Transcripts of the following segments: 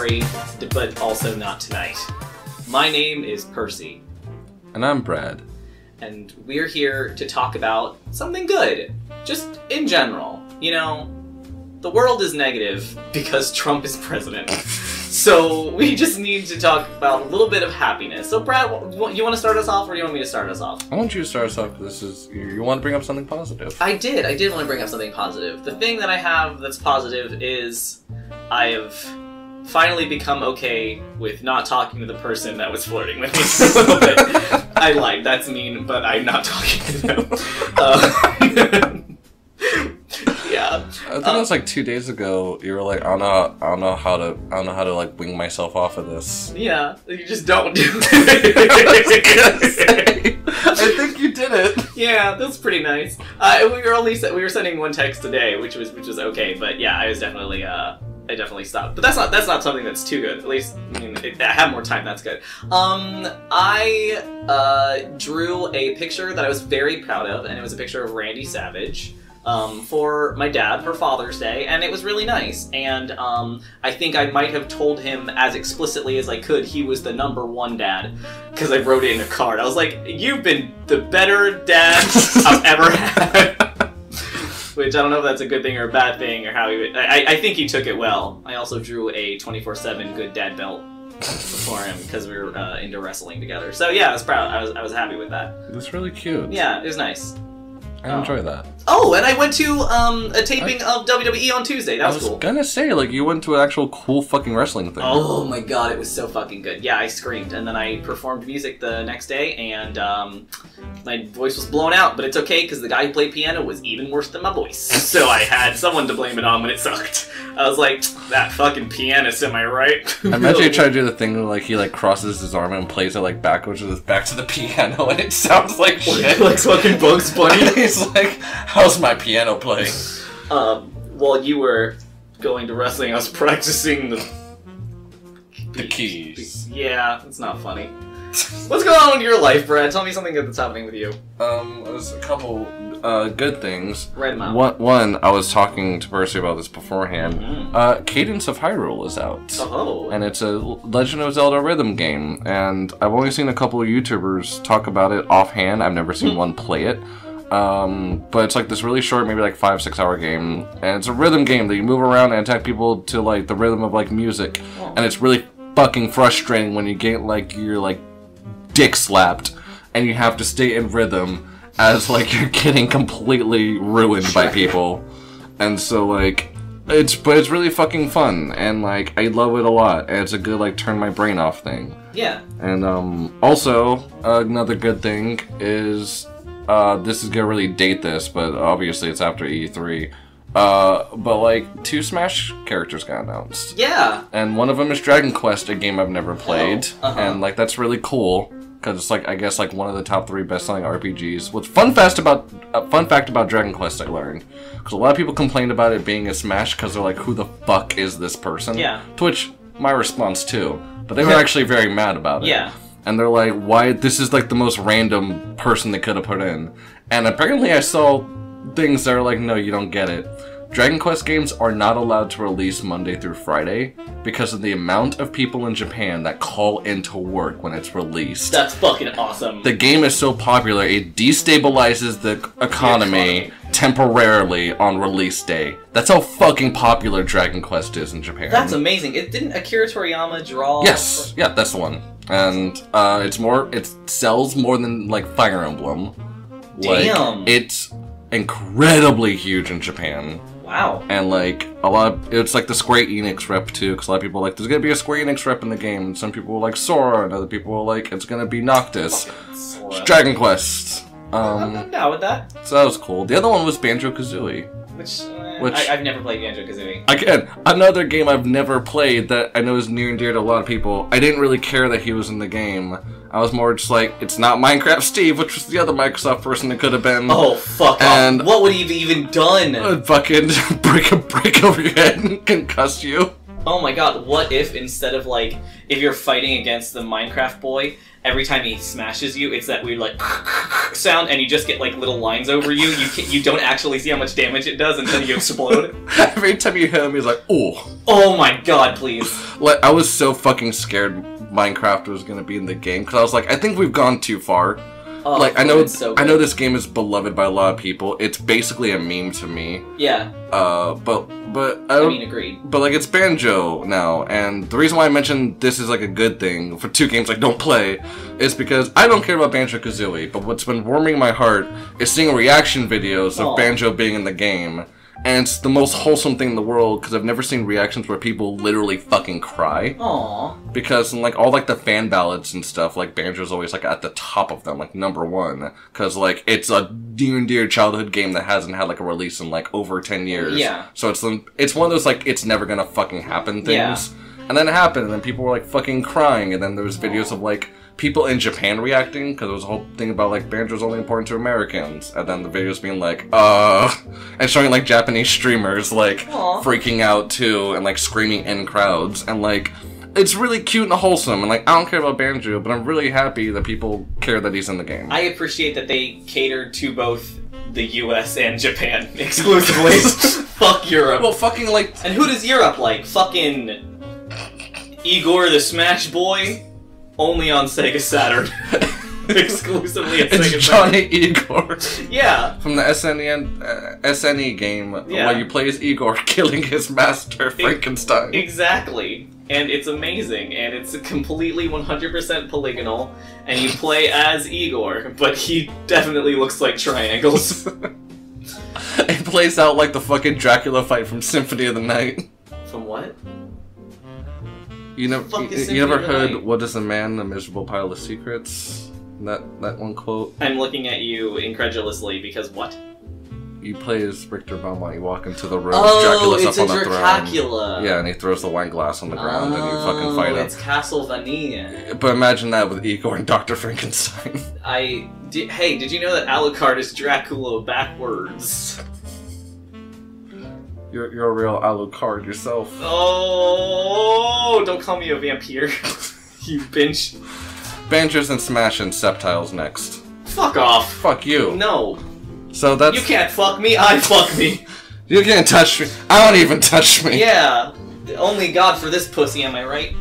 sorry, but also not tonight. My name is Percy. And I'm Brad. And we're here to talk about something good. Just in general. You know, the world is negative because Trump is president. So we just need to talk about a little bit of happiness. So Brad, you want to start us off, or do you want me to start us off? I want you to start us off, because you want to bring up something positive. I did want to bring up something positive. The thing that I have that's positive is I have finally become okay with not talking to the person that was flirting with me for a little bit. I lied, that's mean, but I'm not talking to them. Yeah. I think it was like 2 days ago. You were like, I don't know how to like wing myself off of this. Yeah, you just don't do it. I think you did it. Yeah, that's pretty nice. We were sending one text today, which was okay, but yeah, I was definitely I definitely stopped. But that's not something that's too good. At least, I mean, I have more time. That's good. I drew a picture that I was very proud of, and it was a picture of Randy Savage. For my dad for Father's Day, and it was really nice. And I think I might have told him as explicitly as I could he was the #1 dad, because I wrote it in a card. I was like, "You've been the better dad I've ever had." Which I don't know if that's a good thing or a bad thing, or how he would. I think he took it well. I also drew a 24/7 good dad belt for him because we were into wrestling together. So yeah, I was proud. I was happy with that. That's really cute. Yeah, it was nice. I enjoy that. Oh, and I went to a taping of WWE on Tuesday. That was cool. I was gonna say, like, you went to an actual cool fucking wrestling thing. Oh my god, it was so fucking good. Yeah, I screamed, and then I performed music the next day, and my voice was blown out, but it's okay, because the guy who played piano was even worse than my voice. So I had someone to blame it on when it sucked. I was like, that fucking pianist, am I right? I imagine you try to do the thing where, like, he, like, crosses his arm and plays it, like, backwards with his back to the piano, and it sounds like shit. Like fucking Bugs Bunny. He's like, how's my piano playing? While you were going to wrestling, I was practicing the keys. Yeah, it's not funny. What's going on in your life, Brad? Tell me something good that's happening with you. There's a couple good things. Write them out. One, I was talking to Percy about this beforehand. Mm-hmm. Cadence of Hyrule is out. Oh. And it's a Legend of Zelda rhythm game. And I've only seen a couple of YouTubers talk about it offhand. I've never seen one play it. But it's like this really short, maybe like 5-6 hour game. And it's a rhythm game that you move around and attack people to like the rhythm of like music. Oh. And it's really fucking frustrating when you get like your like dick slapped and you have to stay in rhythm as like you're getting completely ruined by people. And so like it's really fucking fun, and like I love it a lot, and it's a good like turn my brain off thing. Yeah. And also another good thing is this is gonna really date this, but obviously it's after E3. But like 2 Smash characters got announced. Yeah. And one of them is Dragon Quest, a game I've never played, and like that's really cool because it's like I guess like one of the top 3 best-selling RPGs. What's fun fact about Dragon Quest I learned, because a lot of people complained about it being a Smash because they're like, who the fuck is this person? Yeah. To which my response too, but they were actually very mad about it. Yeah. And they're like, why? This is like the most random person they could have put in. And apparently I saw things that are like, no, you don't get it. Dragon Quest games are not allowed to release Monday through Friday because of the amount of people in Japan that call into work when it's released. That's fucking awesome. The game is so popular, it destabilizes the economy temporarily on release day. That's how fucking popular Dragon Quest is in Japan. That's amazing. Didn't Akira Toriyama draw? Yes, yeah, that's the one. And it sells more than like Fire Emblem. Damn. Like, it's incredibly huge in Japan. Wow. And like it's like the Square Enix rep too, because a lot of people are like, there's gonna be a Square Enix rep in the game, and some people will like Sora, and other people will like, it's gonna be Noctis. It's Dragon Quest. I'm down with that. So that was cool. The other one was Banjo-Kazooie. Which I've never played Banjo-Kazooie. Again, another game I've never played that I know is near and dear to a lot of people. I didn't really care that he was in the game. I was more just like, it's not Minecraft Steve, which was the other Microsoft person it could have been. Oh, fuck off. What would he have even done? Fucking break over your head and concuss you. Oh my god, what if instead of like, if you're fighting against the Minecraft boy, every time he smashes you, it's that weird like sound, and you just get like little lines over you. You don't actually see how much damage it does until you explode. Every time you hit him, he's like, oh. Oh my god, please. Like, I was so fucking scared Minecraft was gonna be in the game, because I was like, I think we've gone too far. Oh, like, I know this game is beloved by a lot of people. It's basically a meme to me. Yeah. But I mean, agreed. But like, it's Banjo now, and the reason why I mentioned this is like a good thing for 2 games I don't play is because I don't care about Banjo-Kazooie, but what's been warming my heart is seeing reaction videos of Banjo being in the game. And it's the most wholesome thing in the world, because I've never seen reactions where people literally fucking cry. Aww. Because in, like, all, like, the fan ballads and stuff, like, Banjo's always, like, at the top of them, like, #1. Because, like, it's a near and dear childhood game that hasn't had, like, a release in, like, over 10 years. Yeah. So it's one of those, like, it's never gonna fucking happen things. Yeah. And then it happened, and then people were, like, fucking crying, and then there was videos of, like, people in Japan reacting, because there was a whole thing about, like, Banjo's only important to Americans, and then the videos being like, and showing, like, Japanese streamers, like, freaking out, too, and, like, screaming in crowds, and, like, it's really cute and wholesome, and, like, I don't care about Banjo, but I'm really happy that people care that he's in the game. I appreciate that they catered to both the US and Japan exclusively. Fuck Europe. Well, fucking, like... And who does Europe like? Fucking Igor the Smash Boy? Only on Sega Saturn. Exclusively at Sega Saturn. It's Johnny Igor. Yeah. From the SNE game, where you play as Igor killing his master, Frankenstein. Exactly. And it's amazing, and it's completely 100% polygonal, and you play as Igor, but he definitely looks like triangles. It plays out like the fucking Dracula fight from Symphony of the Night. From what? You never heard "What is a man? A miserable pile of secrets"? That one quote. I'm looking at you incredulously because what? You play as Richter Belmont. You walk into the room. Dracula's up on the throne. Yeah, and he throws the wine glass on the ground, and you fucking fight him. It's Castlevania. But imagine that with Igor and Dr. Frankenstein. Hey, did you know that Alucard is Dracula backwards? You're a real Alucard yourself. Oh, don't call me a vampire. You bitch. Banjos and Smash and Sceptiles next. Fuck off. Fuck you. No. So that's... You can't fuck me, I fuck me. You can't touch me. I don't even touch me. Yeah. Only God for this pussy, am I right?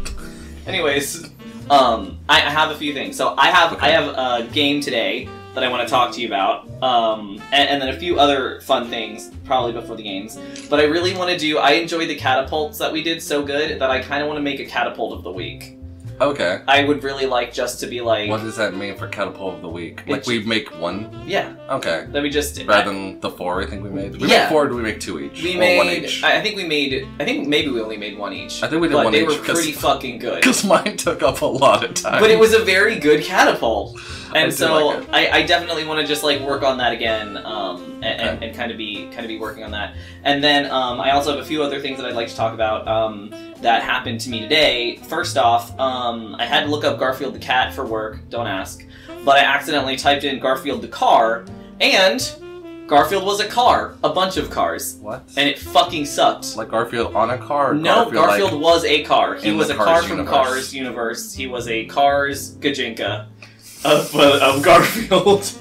Anyways, I have a few things. So I have a game today that I want to talk to you about, and then a few other fun things, probably before the games. But I really want to do... I enjoyed the catapults that we did so good that I kind of want to make a catapult of the week. Okay. I would really like just to be like... What does that mean for catapult of the week? Like, we make one? Yeah. Okay. That we just... Rather than the 4 I think we made? Did we make 4 or did we make 2 each? We made... 1 each? I think maybe we only made 1 each. I think we did 1 each. But they were pretty fucking good. Because mine took up a lot of time. But it was a very good catapult. And so like I definitely want to just like work on that again, and kind of be working on that. And then I also have a few other things that I'd like to talk about that happened to me today. First off, I had to look up Garfield the cat for work. Don't ask, but I accidentally typed in Garfield the car, and Garfield was a car, a bunch of cars. What? And it fucking sucked. Like Garfield on a car? Or no, Garfield like, was a car. He was a car from universe. Cars universe. He was a Cars Gajinka of Garfield,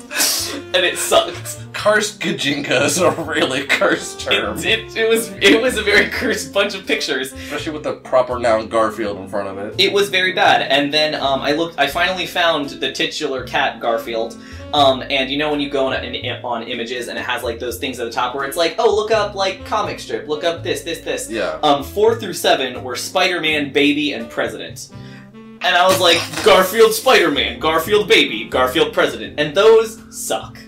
and it sucked. Cars Gajinka is a really cursed term. It was a very cursed bunch of pictures, especially with the proper noun Garfield in front of it. It was very bad. And then I finally found the titular cat Garfield. And you know when you go on images and it has like those things at the top where it's like, oh, look up like comic strip, look up this. Yeah. 4 through 7 were Spider-Man, Baby, and President. And I was like, Garfield Spider-Man, Garfield Baby, Garfield President. And those suck.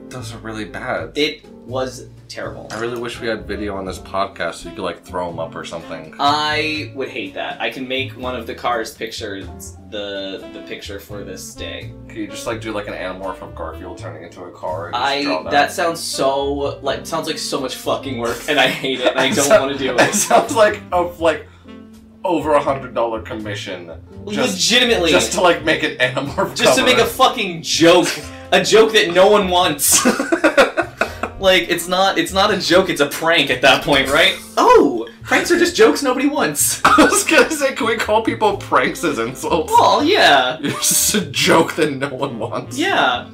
Those are really bad. It was terrible. I really wish we had video on this podcast so you could like throw them up or something. I would hate that. I can make one of the Cars pictures the picture for this day. Can you just like do like an anamorph of Garfield turning into a car and just draw that sounds so like so much fucking work, and I hate it and I don't want to do it. It sounds like over $100 commission. Legitimately. Just to like make an anamorph just cover. To make a fucking joke. A joke that no one wants. Like, it's not a joke, it's a prank at that point, right? Oh! Pranks are just jokes nobody wants. I was gonna say, can we call people pranks as insults? Well, yeah. It's just a joke that no one wants. Yeah.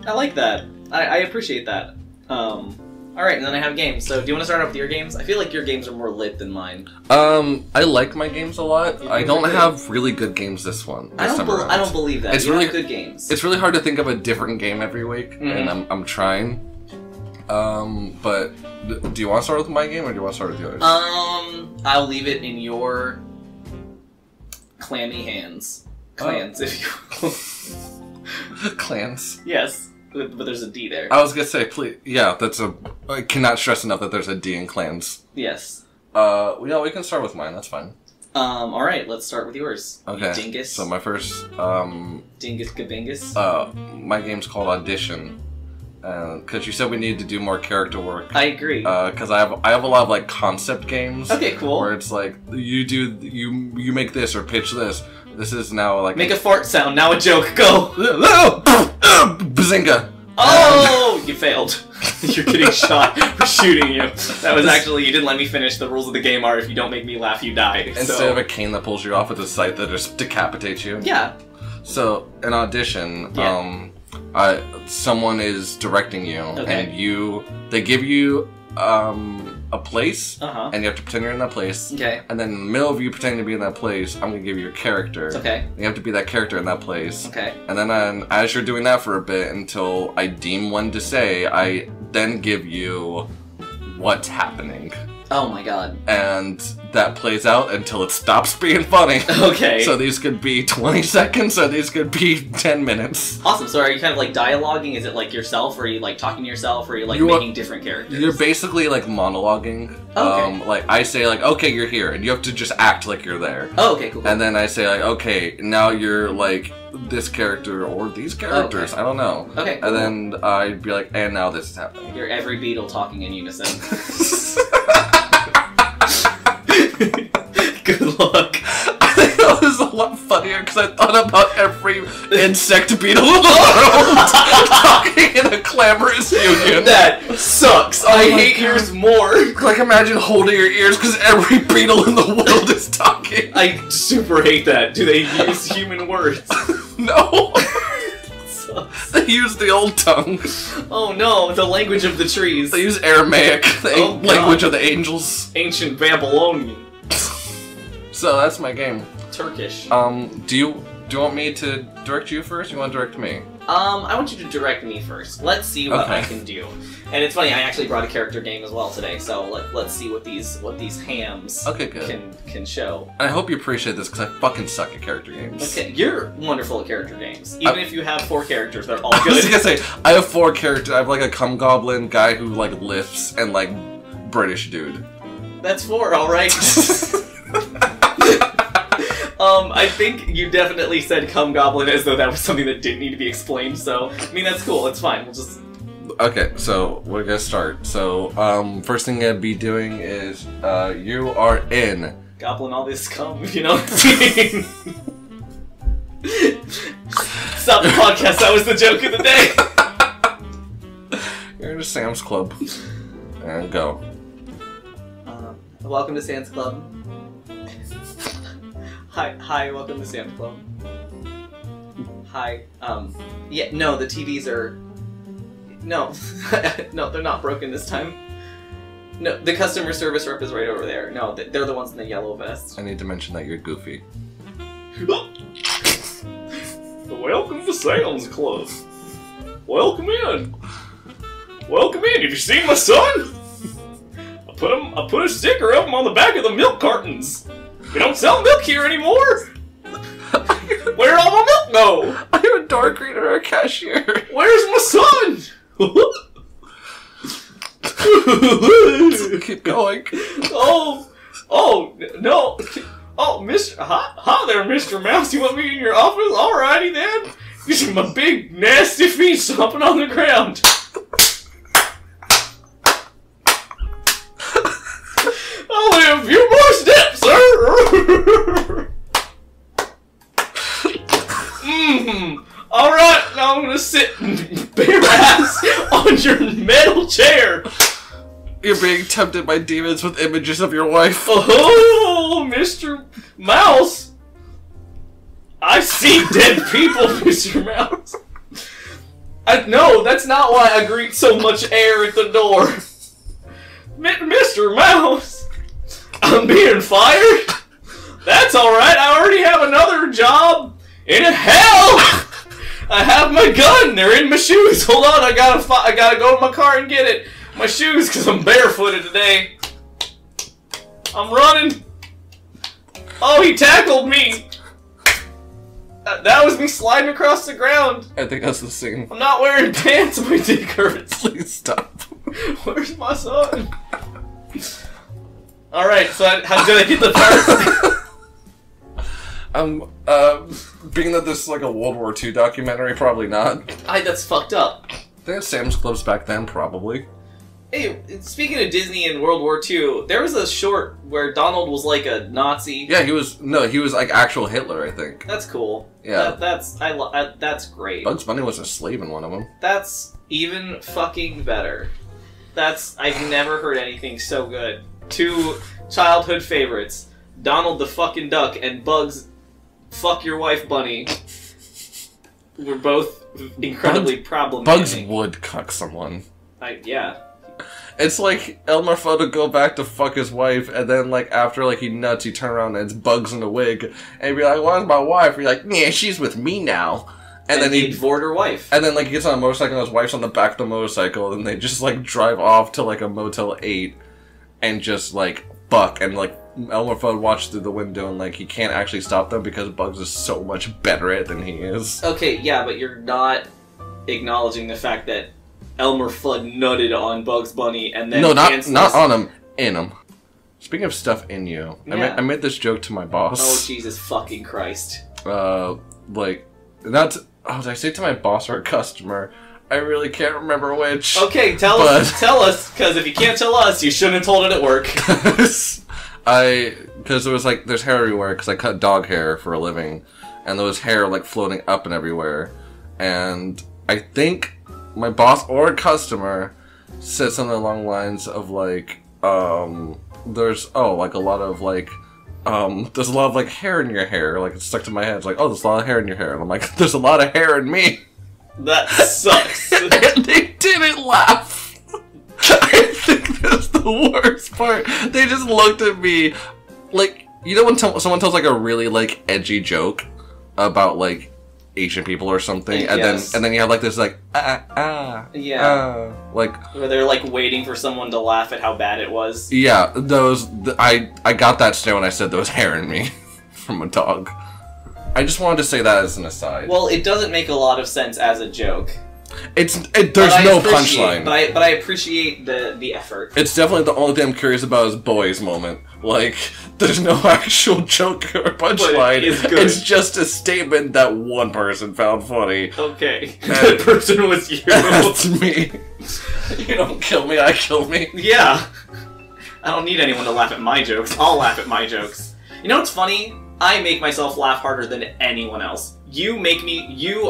I like that. I appreciate that. Alright, and then I have games. So, do you want to start off with your games? I feel like your games are more lit than mine. I like my games a lot. I don't have really good games this time around. I don't believe that. You have good games. It's really hard to think of a different game every week, and I'm trying. But do you want to start with my game, or do you want to start with yours? I'll leave it in your clammy hands. Clans, if you will. Clans. Yes. But there's a D there. I was gonna say, please. Yeah, I cannot stress enough that there's a D in clans. Yes. Yeah, we can start with mine. That's fine. Alright, let's start with yours. Okay. You dingus. So my first, Dingus Kabingus? my game's called Audition. Because you said we needed to do more character work. I agree. Because I have a lot of, like, concept games. Okay, cool. Where it's like, you make this or pitch this. This is now, like... Make a fart sound, now a joke, go! Bazinga! Oh! You failed. You're getting shot for shooting you. That was actually, you didn't let me finish. The rules of the game are, if you don't make me laugh, you die. Instead of a cane that pulls you off, it's a sight that just decapitates you. Yeah. So, in Audition, someone is directing you, and they give you a place, and you have to pretend you're in that place. Okay. And then in the middle of you pretending to be in that place, I'm gonna give you a character. Okay. And you have to be that character in that place. Okay. And then as you're doing that for a bit until I deem one to say, I then give you what's happening. Oh my god. And that plays out until it stops being funny. Okay. So these could be 20 seconds, or these could be 10 minutes. Awesome. So are you kind of like dialoguing? Is it like yourself, or are you like talking to yourself, or are you like making different characters? You're basically like monologuing. Okay. Like I say like, okay, you're here, and you have to just act like you're there. Oh, okay, cool. And then I say like, okay, now you're like this character or these characters. Okay. I don't know. Okay. Cool. And then I'd be like, and now this is happening. You're every beetle talking in unison. Good luck. I think that was a lot funnier because I thought about every insect beetle in the world talking in a clamorous union. That sucks. I hate yours more. Like imagine holding your ears because every beetle in the world is talking. I super hate that. Do they use human words? No. They use the old tongue. Oh no, the language of the trees. They use Aramaic, the language of the angels. Ancient Babylonian. So that's my game. Turkish. Do you want me to direct you first? Or you want to direct me? I want you to direct me first. Let's see what I can do. And it's funny, I actually brought a character game as well today, so let's see what these hams can show. I hope you appreciate this because I fucking suck at character games. Okay, you're wonderful at character games. Even if you have 4 characters, they're all good. I was gonna say I have 4 characters. I have like a cum goblin guy who like lifts and like British dude. That's 4, all right. I think you definitely said cum goblin as though that was something that didn't need to be explained, so, I mean, that's cool, it's fine, we'll just... Okay, so, we're gonna start. So, first thing I'd be doing is, you are in... Goblin all this cum, if you know what I mean. Stop the podcast, that was the joke of the day! You're in a Sam's Club. And go. Welcome to Sam's Club. Hi, welcome to Sam's Club. Hi, yeah, no, the TVs are... No, no, they're not broken this time. No, the customer service rep is right over there. No, they're the ones in the yellow vest. I need to mention that you're goofy. Welcome to Sam's Club. Welcome in. Welcome in. Have you seen my son? I put a sticker of him on the back of the milk cartons. We don't sell milk here anymore. Where'd all my milk go? I'm a dark reader or a cashier. Where's my son? Keep going. Oh, no. Oh, hi there, Mr. Mouse. You want me in your office? Alrighty then. These are my big, nasty feet stomping on the ground. Only a few more steps, sir. Alright, now I'm gonna sit bare ass on your metal chair. You're being tempted by demons with images of your wife. Oh, Mr. Mouse! I see dead people, Mr. Mouse. No, that's not why I greet so much air at the door. Mr. Mouse! I'm being fired? That's alright, I already have another job in hell! I have my gun, they're in my shoes. Hold on, I gotta go to my car and get it. My shoes, because I'm barefooted today. I'm running. Oh, he tackled me. That was me sliding across the ground. I think that's the scene. I'm not wearing pants, my dick hurts. Please stop. Where's my son? Alright, so how did I get the part? Being that this is like a World War II documentary, probably not. That's fucked up. I think it's Sam's Clubs back then, probably. Hey, speaking of Disney and World War II, there was a short where Donald was like a Nazi. Yeah, he was like actual Hitler, I think. That's cool. Yeah. That's great. Bugs Bunny was a slave in one of them. That's even fucking better. I've never heard anything so good. Two childhood favorites, Donald the fucking Duck and Bugs Fuck Your Wife Bunny, were both incredibly problematic. Bugs would cuck someone. Yeah. It's like Elmer Fudd would go back to fuck his wife, and then like after like he nuts, he turn around and it's Bugs in a wig, and he'd be like, "Where's my wife?" And you're like, "Yeah, she's with me now." And then he'd board her wife. And then like he gets on a motorcycle, and his wife's on the back of the motorcycle, and they just like drive off to like a Motel 8, and just like fuck, and like Elmer Fudd watched through the window, and like he can't actually stop them because Bugs is so much better at it than he is. Okay, yeah, but you're not acknowledging the fact that Elmer Fudd nutted on Bugs Bunny and then not on him, in him. Speaking of stuff in you, yeah. I made this joke to my boss. Oh Jesus fucking Christ! Like not. Oh, did I say it to my boss or a customer? I really can't remember which. Okay, tell us, because if you can't tell us, you shouldn't have told it at work. Because it was like, there's hair everywhere, because I cut dog hair for a living, and there was hair like floating up and everywhere, and I think my boss or a customer said something along the lines of like, there's like a lot of like, there's a lot of like hair in your hair, like it's stuck to my head. It's like, oh, there's a lot of hair in your hair, and I'm like, there's a lot of hair in me. That sucks. And they didn't laugh. I think that's the worst part. They just looked at me like, you know when someone tells like a really like edgy joke about like Asian people or something, and then you have like this like like where they're like waiting for someone to laugh at how bad it was. Yeah, I got that stare when I said there was hair in me from a dog. I just wanted to say that as an aside. Well, it doesn't make a lot of sense as a joke. There's no punchline. But I appreciate the effort. It's definitely the only thing I'm curious about is Boy's moment. Like, there's no actual joke or punchline. It's just a statement that one person found funny. Okay. That person was you. That's me. You don't kill me, I kill me. Yeah. I don't need anyone to laugh at my jokes. I'll laugh at my jokes. You know what's funny? I make myself laugh harder than anyone else. You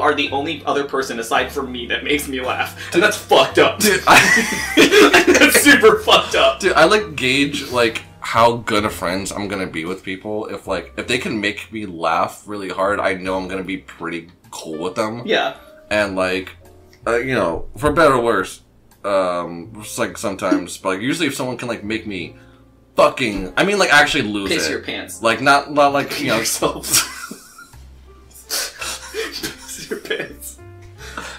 are the only other person aside from me that makes me laugh. And that's fucked up. Dude, that's super fucked up. Dude, I like gauge like how good of friends I'm gonna be with people. If they can make me laugh really hard, I know I'm gonna be pretty cool with them. Yeah. And like, you know, for better or worse, it's like sometimes, but like, usually if someone can like make me fucking, I mean like actually lose Piss it. your pants. Like not like, you know, yourself. Piss your pants.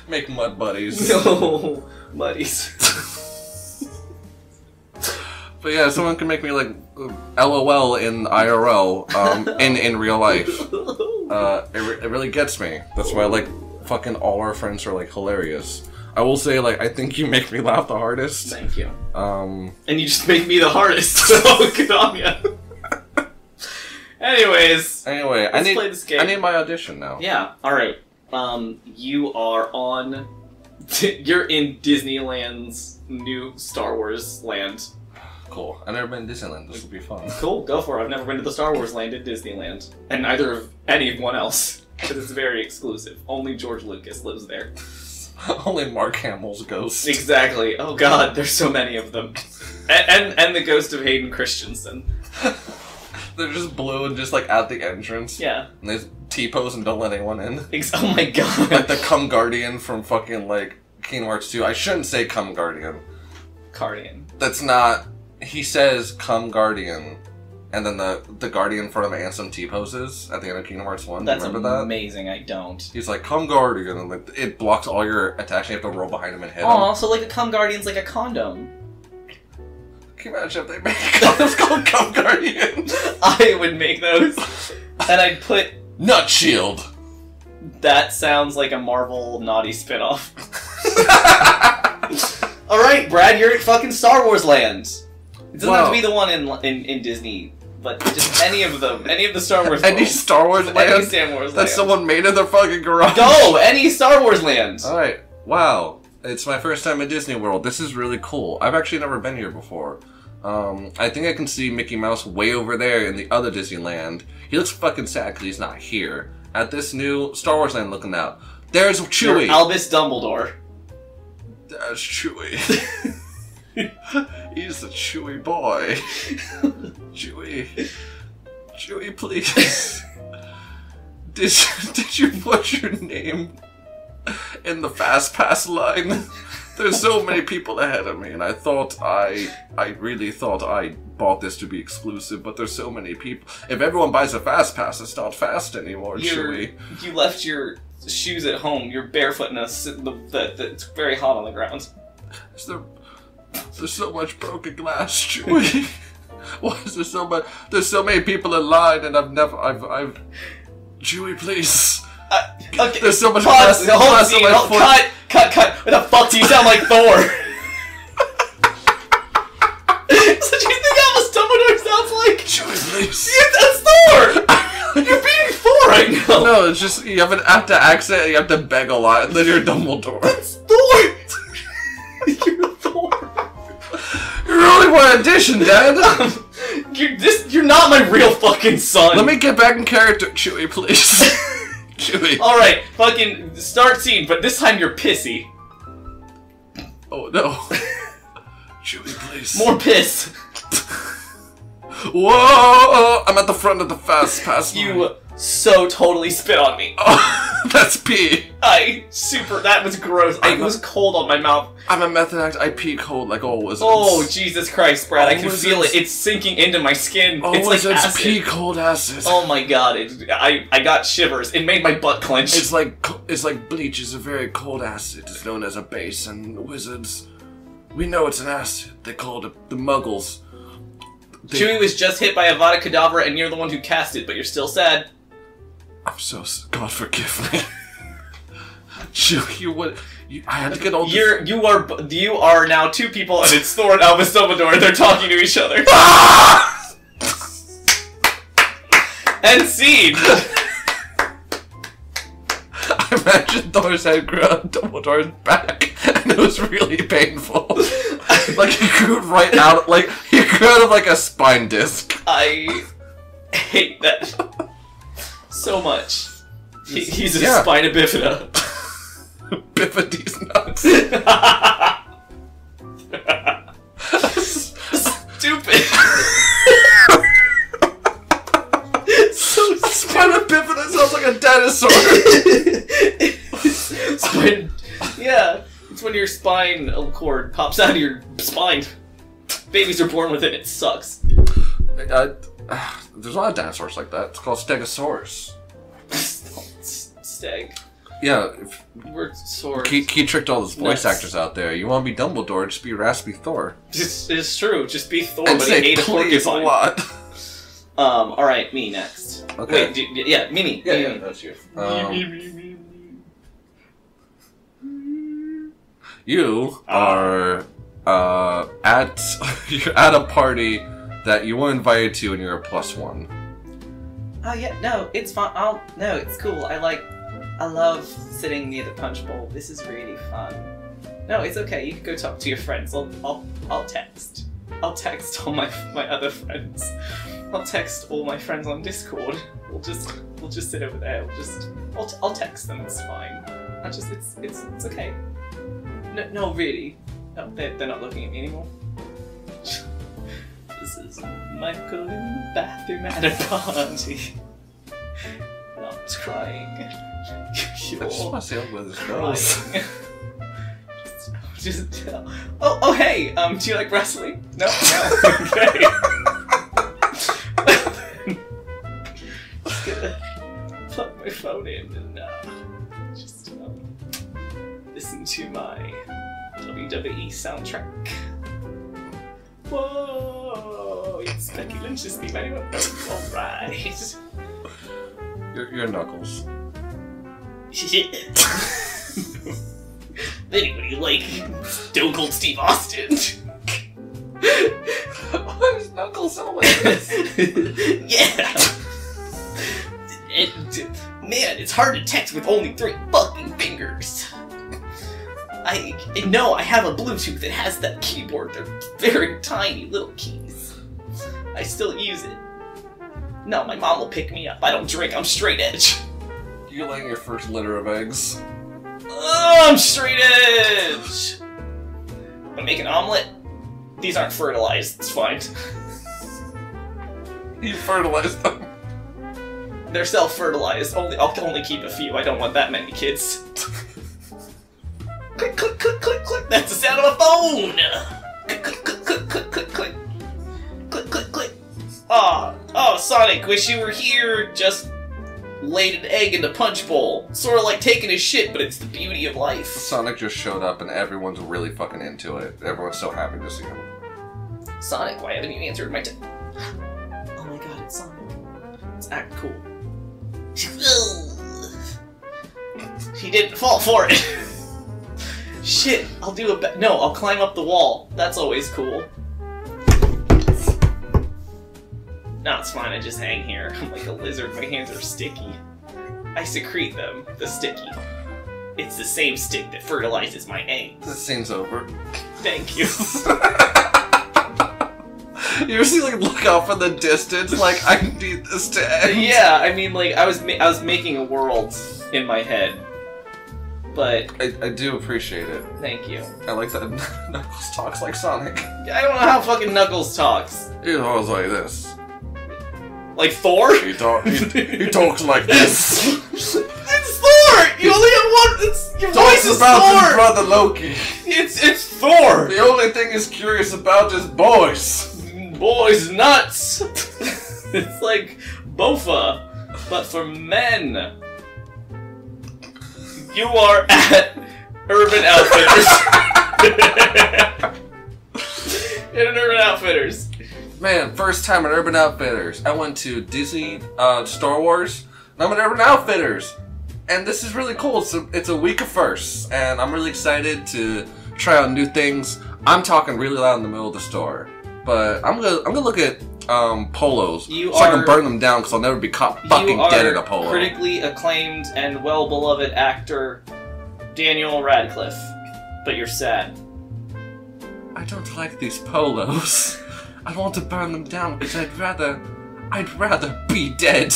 Make mud buddies. No, muddies. But yeah, someone can make me like LOL in IRL, in real life. It really gets me. That's why like fucking all our friends are like hilarious. I will say, like, I think you make me laugh the hardest. Thank you. And you just make me the hardest, so good on ya. Anyways. Anyway, let's play this game. I need my audition now. Yeah, alright. You are on... You're in Disneyland's new Star Wars land. Cool. I've never been to Disneyland. This will be fun. Cool, go for it. I've never been to the Star Wars land at Disneyland. And neither of anyone else. Because it's very exclusive. Only George Lucas lives there. Only Mark Hamill's ghost. Exactly. Oh god, there's so many of them. And the ghost of Hayden Christensen. They're just blue and just like at the entrance. Yeah. And they T-pose and don't let anyone in. Oh my god. Like the Cum Guardian from fucking like Kingdom Hearts 2. I shouldn't say Cum Guardian. Guardian. That's not. He says Cum Guardian. And then the Guardian in front of Ansem T-poses at the end of Kingdom Hearts 1. That's remember that? amazing, I don't. He's like, Cum Guardian, and like, it blocks all your attacks, and you have to roll behind him and hit him. Oh, so like a Cum Guardian's like a condom. Can you imagine if they make condoms called Cum Guardian? I would make those. And I'd put... Nut Shield! That sounds like a Marvel naughty spinoff. Alright, Brad, you're at fucking Star Wars land. It doesn't have to be the one in Disney, but just any of them. Any of the Star Wars Any worlds. Star Wars land? Any Star Wars land. That someone made in their fucking garage. Go! Any Star Wars land! Alright, wow. It's my first time at Disney World. This is really cool. I've actually never been here before. I think I can see Mickey Mouse way over there in the other Disneyland. He looks fucking sad because he's not here. At this new Star Wars land looking out. There's Chewie. You're Albus Dumbledore. That's Chewie. He's a Chewy boy. Chewy. Chewy, please. Did you put your name in the Fast Pass line? There's so many people ahead of me, and I really thought I bought this to be exclusive, but there's so many people. If everyone buys a Fast Pass, it's not fast anymore, Chewy. You left your shoes at home. You're barefoot in it's very hot on the ground. There's so much broken glass, Chewy. Why is there so much? There's so many people in line, and I've Chewy, please. Okay. There's so much glass. glass on my foot. Cut. What the fuck do you sound like Thor? So do you think Albus Dumbledore sounds like? Chewy, please. Yeah, that's Thor. You're being Thor right now. No, it's just you have an actor accent, and you have to beg a lot, and then you're Dumbledore. That's Thor. You're Thor. You really want to audition, Dad? You're not my real fucking son. Let me get back in character, Chewy, please. Chewy. Alright, fucking start scene, but this time you're pissy. Oh no. Chewy, please. More piss. Whoa! I'm at the front of the Fast Pass line. You so totally spit on me. Oh, that's pee. That was gross. It was cold on my mouth. I'm a method act. I pee cold like all wizards. Oh, Jesus Christ, Brad. All I can feel it. It's sinking into my skin. All it's like wizards acid. pee cold acid. Oh my god. I got shivers. It made my butt clench. It's like bleach is a very cold acid. It's known as a base, and wizards, we know it's an acid. They call it the muggles. Chewie was just hit by a Vada Kedavra, and you're the one who cast it, but you're still sad. I'm so... God forgive me. Chewie, I had to get all this... You are now two people, and it's Thor and Albus Dumbledore, and they're talking to each other. End scene! I imagine Thor's head grew on Dumbledore's back, and it was really painful. Like, he grew right out, like, he grew out of, like, a spine disc. I hate that so much. He's a spina bifida. Bifide's nuts. Stupid. So spina bifida sounds like a dinosaur. Yeah. It's when your spine cord pops out of your spine. Babies are born with it. It sucks. There's a lot of dinosaurs like that. It's called Stegosaurus. Steg. Yeah. We're swords. He tricked all those voice actors out there. You want to be Dumbledore, just be Raspy Thor. It's true. Just be Thor, and but say, he ate a porcupine. A lot. Alright, me next. Okay. Wait, yeah, me. Yeah, that's you. You are you're at a party that you were invited to, and you're a +1. Oh yeah, no, it's fun. No, it's cool. I love sitting near the punch bowl. This is really fun. No, it's okay. You can go talk to your friends. I'll text. I'll text all my other friends. I'll text all my friends on Discord. We'll just We'll just sit over there. I'll text them. It's fine. It's okay. No, really. No, they're not looking at me anymore. This is Michael in the bathroom at a party. Not crying. You're I just want to see how this crying. Oh, hey. Do you like wrestling? No. Okay. Just gonna plug my phone in and just listen to my WWE soundtrack. Whoa! It's Becky Lynch's theme anyway. Oh, alright. You're Knuckles. Shit. Anybody like Stone Cold Steve Austin? Why is Knuckles so like this? Yeah! Man, it's hard to text with only 3 fucking fingers. No, I have a Bluetooth that has that keyboard. They're very tiny little keys. I still use it. No, my mom will pick me up. I don't drink, I'm straight edge. You're laying your first litter of eggs. Oh, I'm straight edge! Wanna make an omelet? These aren't fertilized, it's fine. You fertilized them. They're self-fertilized. I'll only keep a few. I don't want that many kids. Click, click, click, click, click. That's the sound of a phone! Click, click, click, click, click, click, click. Click, click, click. Oh, Sonic, wish you were here. Just laid an egg in the punch bowl. Sort of like taking a shit, but it's the beauty of life. Sonic just showed up and everyone's really fucking into it. Everyone's so happy to see him. Sonic, why haven't you answered my Oh my god, it's Sonic. Let's act cool. He didn't fall for it. Shit, I'll do a no, I'll climb up the wall. That's always cool. No, it's fine, I just hang here. I'm like a lizard, my hands are sticky. I secrete them, the sticky. It's the same stick that fertilizes my eggs. This scene's over. Thank you. You ever see, like, look off in the distance, like, I need this to end? Yeah, I mean, like, I was making a world in my head. But I do appreciate it. Thank you. I like that Knuckles talks like Sonic. I don't know how fucking Knuckles talks. He talks like this. Like Thor? He talks like this. It's Thor! You only have one. Your voice is about Thor. his brother Loki. It's Thor. The only thing he's curious about is boys. Boys nuts. It's like Bofa, but for men. You are at Urban Outfitters. In an Urban Outfitters. Man, first time at Urban Outfitters. I went to Disney, Star Wars, and I'm at Urban Outfitters. And this is really cool. It's a week of firsts, and I'm really excited to try out new things. I'm talking really loud in the middle of the store. But I'm gonna look at polos so I can burn them down because I'll never be caught fucking dead in a polo. Critically acclaimed and well-beloved actor Daniel Radcliffe, but you're sad. I don't like these polos. I want to burn them down because I'd rather be dead.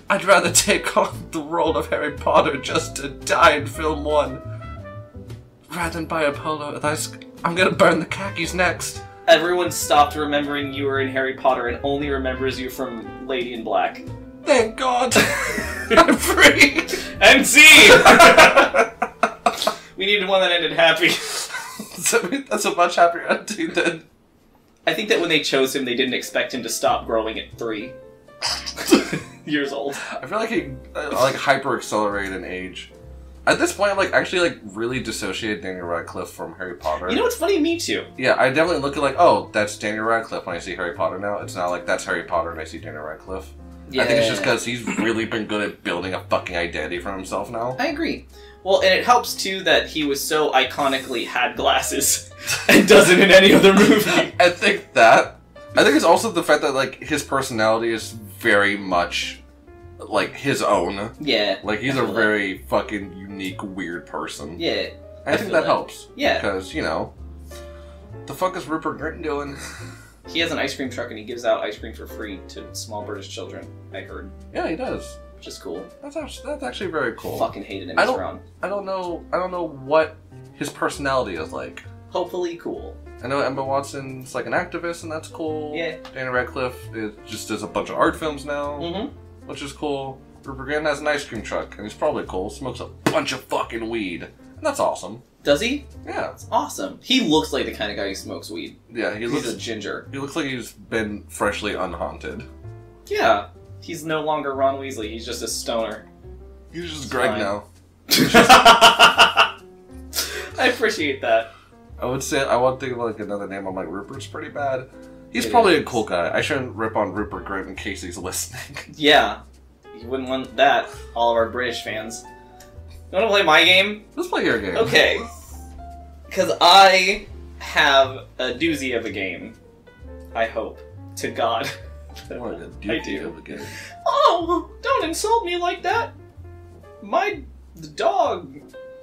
I'd rather take on the role of Harry Potter just to die in film 1 rather than buy a polo. I'm gonna burn the khakis next. Everyone stopped remembering you were in Harry Potter and only remembers you from Lady in Black. Thank God. I'm free. And scene! We needed one that ended happy. That's a much happier ending then. I think that when they chose him, they didn't expect him to stop growing at 3 years old. I feel like he hyper accelerated in age. At this point, I'm actually really dissociated Daniel Radcliffe from Harry Potter. You know what's funny? Me too. Yeah, I definitely look at oh, that's Daniel Radcliffe when I see Harry Potter now. It's not like that's Harry Potter and I see Daniel Radcliffe. Yeah. I think it's just because he's really been good at building a fucking identity for himself now. I agree. Well, and it helps too that he was so iconically had glasses and doesn't in any other movie. I think it's also the fact that his personality is very much his own. Yeah. He's a very fucking unique, weird person. Yeah. I think that helps. Yeah. Because, the fuck is Rupert Grint doing? He has an ice cream truck and he gives out ice cream for free to small British children, I heard. Yeah, he does. which is cool. That's actually very cool. Fucking hated him as Ron. I don't know what his personality is like. Hopefully cool. I know Emma Watson's like an activist, and that's cool. Yeah. Daniel Radcliffe just does a bunch of art films now, which is cool. Rupert Grint has an ice cream truck, and he's probably cool. Smokes a bunch of fucking weed, and that's awesome. Does he? Yeah. That's awesome. He looks like the kind of guy who smokes weed. Yeah, He's a ginger. He looks like he's been freshly unhaunted. Yeah. He's no longer Ron Weasley. He's just a stoner. He's just Greg now. I appreciate that. I would say, I want to think of like another name. I'm like, Rupert's pretty bad. He's probably a cool guy. I shouldn't rip on Rupert Grint in case he's listening. Yeah. You wouldn't want that, all of our British fans. You want to play my game? Let's play your game. Okay. Because I have a doozy of a game. I hope. To God. What a doozy of a game. Oh, don't insult me like that. The dog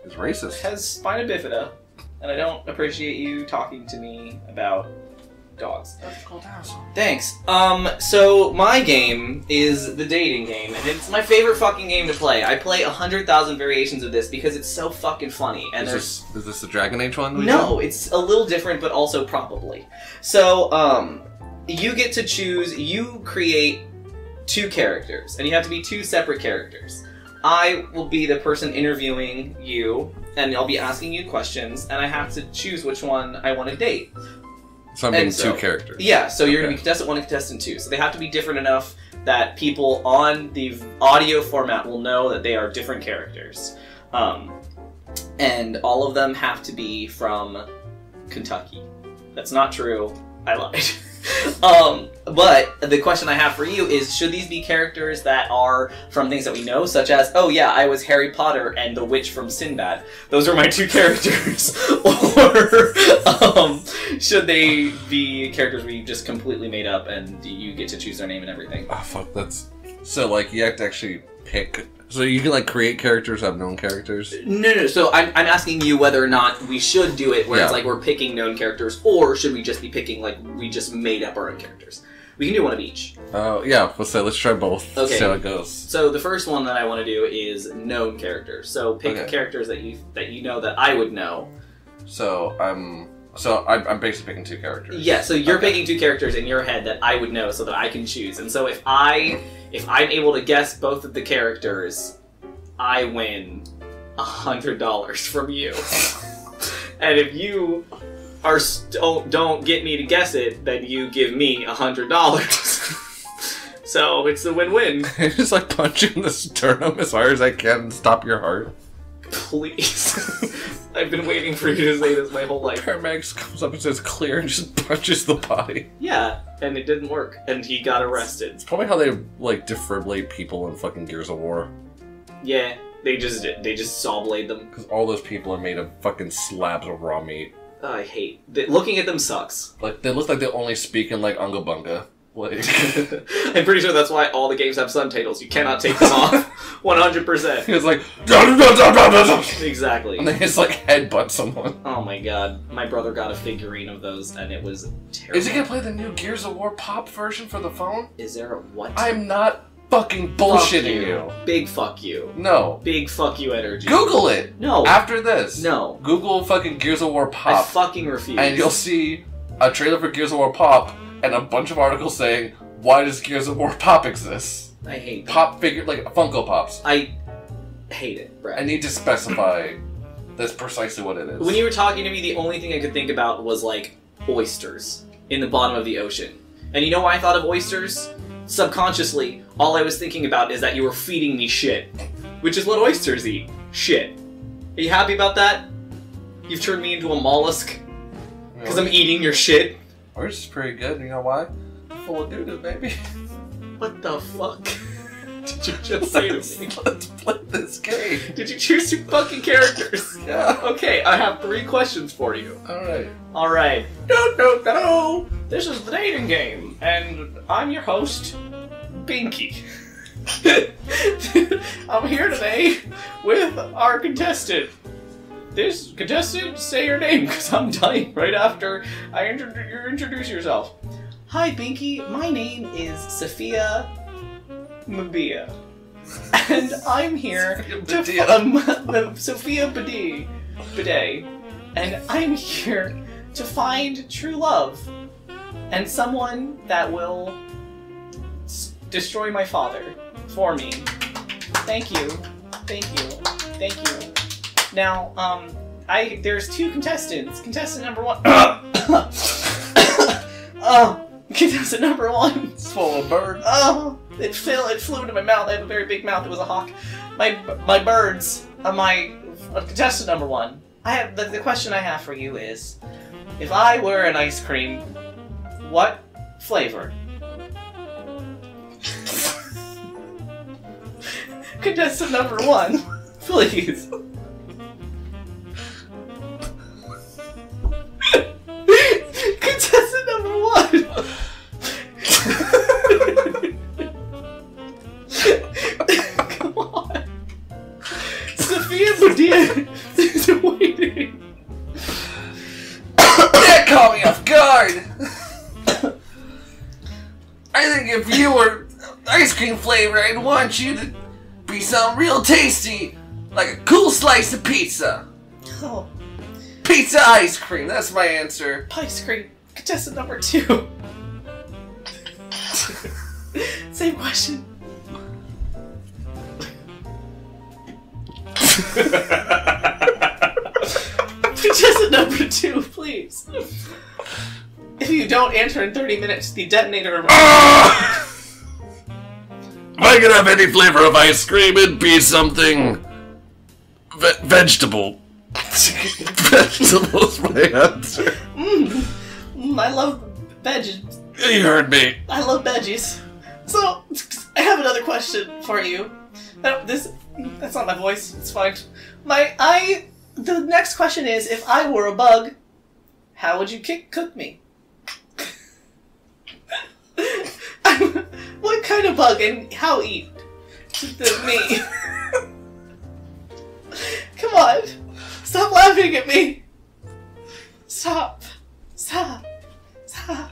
is racist. Has spina bifida. And I don't appreciate you talking to me about dogs. That's called asshole. Thanks. So my game is the dating game, and it's my favorite fucking game to play. I play 100,000 variations of this because it's so fucking funny. And is this the Dragon Age one? No, it's a little different, but also probably. So, you get to choose, you create 2 characters, and you have to be 2 separate characters. I will be the person interviewing you, and I'll be asking you questions, and I have to choose which one I want to date. So I'm being 2 characters. Yeah, so you're going to be contestant 1 and contestant 2. So they have to be different enough that people on the audio format will know that they are different characters. And all of them have to be from Kentucky. That's not true. I lied. But the question I have for you is, should these be characters that are from things that we know, such as, oh yeah, I was Harry Potter and the witch from Sinbad. Those are my 2 characters. Or should they be characters we just completely made up and you get to choose their name and everything? Oh fuck, that's... So like, you have to actually pick... So you can like create characters, have known characters? No. So I'm asking you whether or not we should do it where it's like we're picking known characters, or should we just be picking like we just made up our own characters? We can do one of each. Yeah, let's try both. Okay. See how it goes. So the first one that I want to do is known characters. So pick characters that you know that I would know. So I'm basically picking 2 characters. Yeah, so you're picking 2 characters in your head that I would know so that I can choose. And so if I'm able to guess both of the characters, I win $100 from you. And if you don't get me to guess it, then you give me $100. So it's a win-win. I just like punch you in the sternum as hard as I can and stop your heart. Please. I've been waiting for you to say this my whole life. Paramedics comes up and says clear and just punches the body. Yeah, and it didn't work, and he got arrested. It's probably how they like defibrillate people in fucking Gears of War. Yeah, they just saw blade them. Because all those people are made of fucking slabs of raw meat. I hate looking at them sucks. Like they look like they only speak in like Unga Bunga. Like I'm pretty sure that's why all the games have subtitles. You cannot take them off. 100%. It's like exactly. And they just like headbutt someone. Oh my god. My brother got a figurine of those and it was terrible. Is he gonna play the new Gears of War pop version for the phone? Is there a what? I'm not fucking bullshitting you. Big fuck you. No. Big fuck you energy. Google it. No. After this. No. Google fucking Gears of War pop. I fucking refuse. And you'll see a trailer for Gears of War pop and a bunch of articles saying, why does Gears of War pop exist? I hate that. Pop figure, like Funko Pops. I hate it, Brad. I need to specify that's precisely what it is. When you were talking to me, the only thing I could think about was, like, oysters in the bottom of the ocean. And you know why I thought of oysters? Subconsciously, all I was thinking about is that you were feeding me shit. Which is what oysters eat. Shit. Are you happy about that? You've turned me into a mollusk? Because I'm eating your shit? Ours is pretty good, you know why? Full of doo-doo, baby. What the fuck did you just say to me? Let's play this game. Did you choose 2 fucking characters? Yeah. Okay, I have 3 questions for you. Alright. Alright. No. This is the dating game, and I'm your host, Binky. I'm here today with our contestant. This contestant, say your name, because I'm dying right after you introduce yourself. Hi, Binky. My name is Sophia Mabia. And I'm here Sophia Bidet. And I'm here to find true love. And someone that will destroy my father for me. Thank you. Thank you. Thank you. Now, there's 2 contestants. Contestant number 1. Contestant number 1. It's full of birds. Oh, it flew into my mouth. I have a very big mouth. It was a hawk. My birds. Contestant number 1. I have the question I have for you is, if I were an ice cream, what flavor? Contestant number 1, please. Contestant number 1. Come on. Sophia Bourdieu is waiting. That caught me off guard. I think if you were ice cream flavor, I'd want you to be something real tasty, like a cool slice of pizza. Oh. Pizza ice cream, that's my answer. Ice cream. Contestant number 2. Same question. Contestant number 2, please. If you don't answer in 30 minutes, the detonator... If I could have any flavor of ice cream, it'd be something... vegetable. Vegetable's my answer. I love veggies. You heard me. I love veggies. So, I have another question for you. That's not my voice. It's fine. The next question is, if I were a bug, how would you cook me? What kind of bug and how eat me? Come on. Stop laughing at me. Stop. Stop. Stop.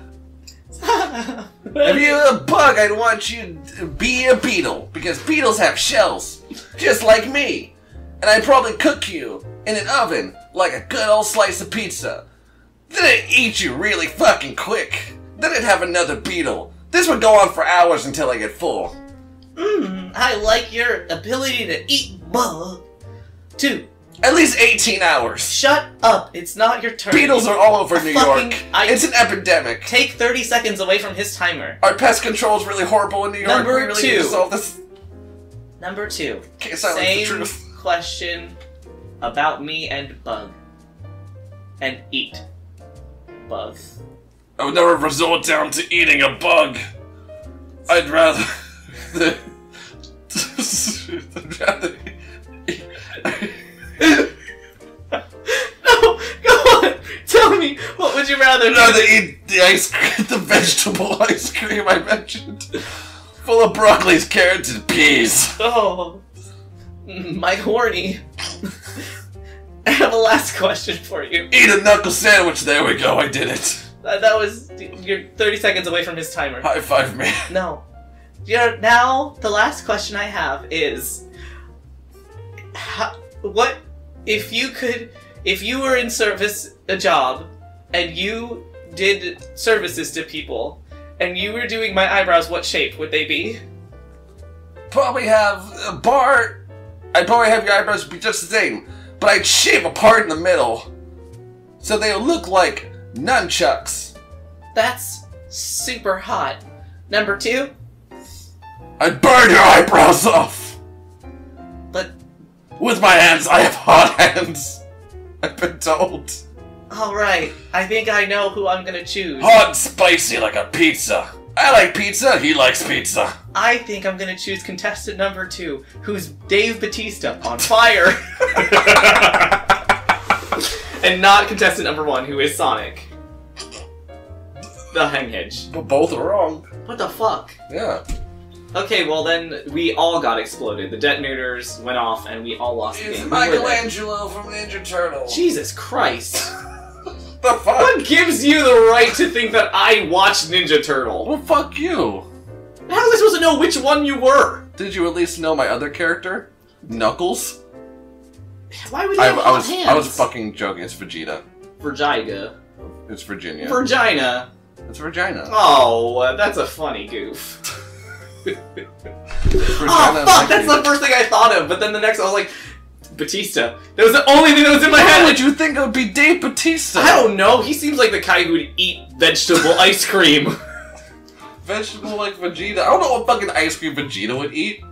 Stop. If you were a bug, I'd want you to be a beetle, because beetles have shells, just like me. And I'd probably cook you in an oven like a good old slice of pizza. Then I'd eat you really fucking quick. Then I'd have another beetle. This would go on for hours until I get full. I like your ability to eat bug. 2. At least 18 hours. Shut up. It's not your turn. Beetles are all over New York. It's an epidemic. Take 30 seconds away from his timer. Our pest control is really horrible in New York. Number we really 2. need to solve this. Number 2. Can't silence the truth. Question about me and bug. And eat. Bug. I would never resort down to eating a bug. I'd rather... I'd rather... No, go on. Tell me, what would you rather do? I'd rather eat the ice cream, the vegetable ice cream I mentioned. Full of broccolis, carrots, and peas. Oh, my horny. I have a last question for you. Eat a knuckle sandwich. There we go. I did it. That was... You're 30 seconds away from his timer. High five me. No. Now, the last question I have is... what... If you were in service, a job, and you did services to people, and you were doing my eyebrows, what shape would they be? Probably have a bar. I'd probably have your eyebrows be just the same, but I'd shave a part in the middle, so they would look like nunchucks. That's super hot. Number 2? I'd burn your eyebrows off! But... With my hands, I have hot hands. I've been told. Alright, I think I know who I'm gonna choose. Hot and spicy like a pizza. I like pizza, he likes pizza. I think I'm gonna choose contestant number 2, who's Dave Bautista on fire. And not contestant number 1, who is Sonic. The hang hedge. But both are wrong. What the fuck? Yeah. Okay, well then, we all got exploded. The detonators went off, and we all lost the It's game. Michelangelo from Ninja Turtle. Jesus Christ. The fuck? What gives you the right to think that I watched Ninja Turtle? Well, fuck you. How was I supposed to know which one you were? Did you at least know my other character? Knuckles? Why would he have hot hands? I was fucking joking. It's Vegeta. Virginia. It's Virginia. Virginia. It's Virginia. Oh, that's a funny goof. Virginia, Oh, fuck! That's the first thing I thought of, but then the next I was like, Batista. That was the only thing that was in my head. Why would you think it would be Dave Batista? I don't know. He seems like the guy who would eat vegetable ice cream. Vegetable like Vegeta? I don't know what fucking ice cream Vegeta would eat.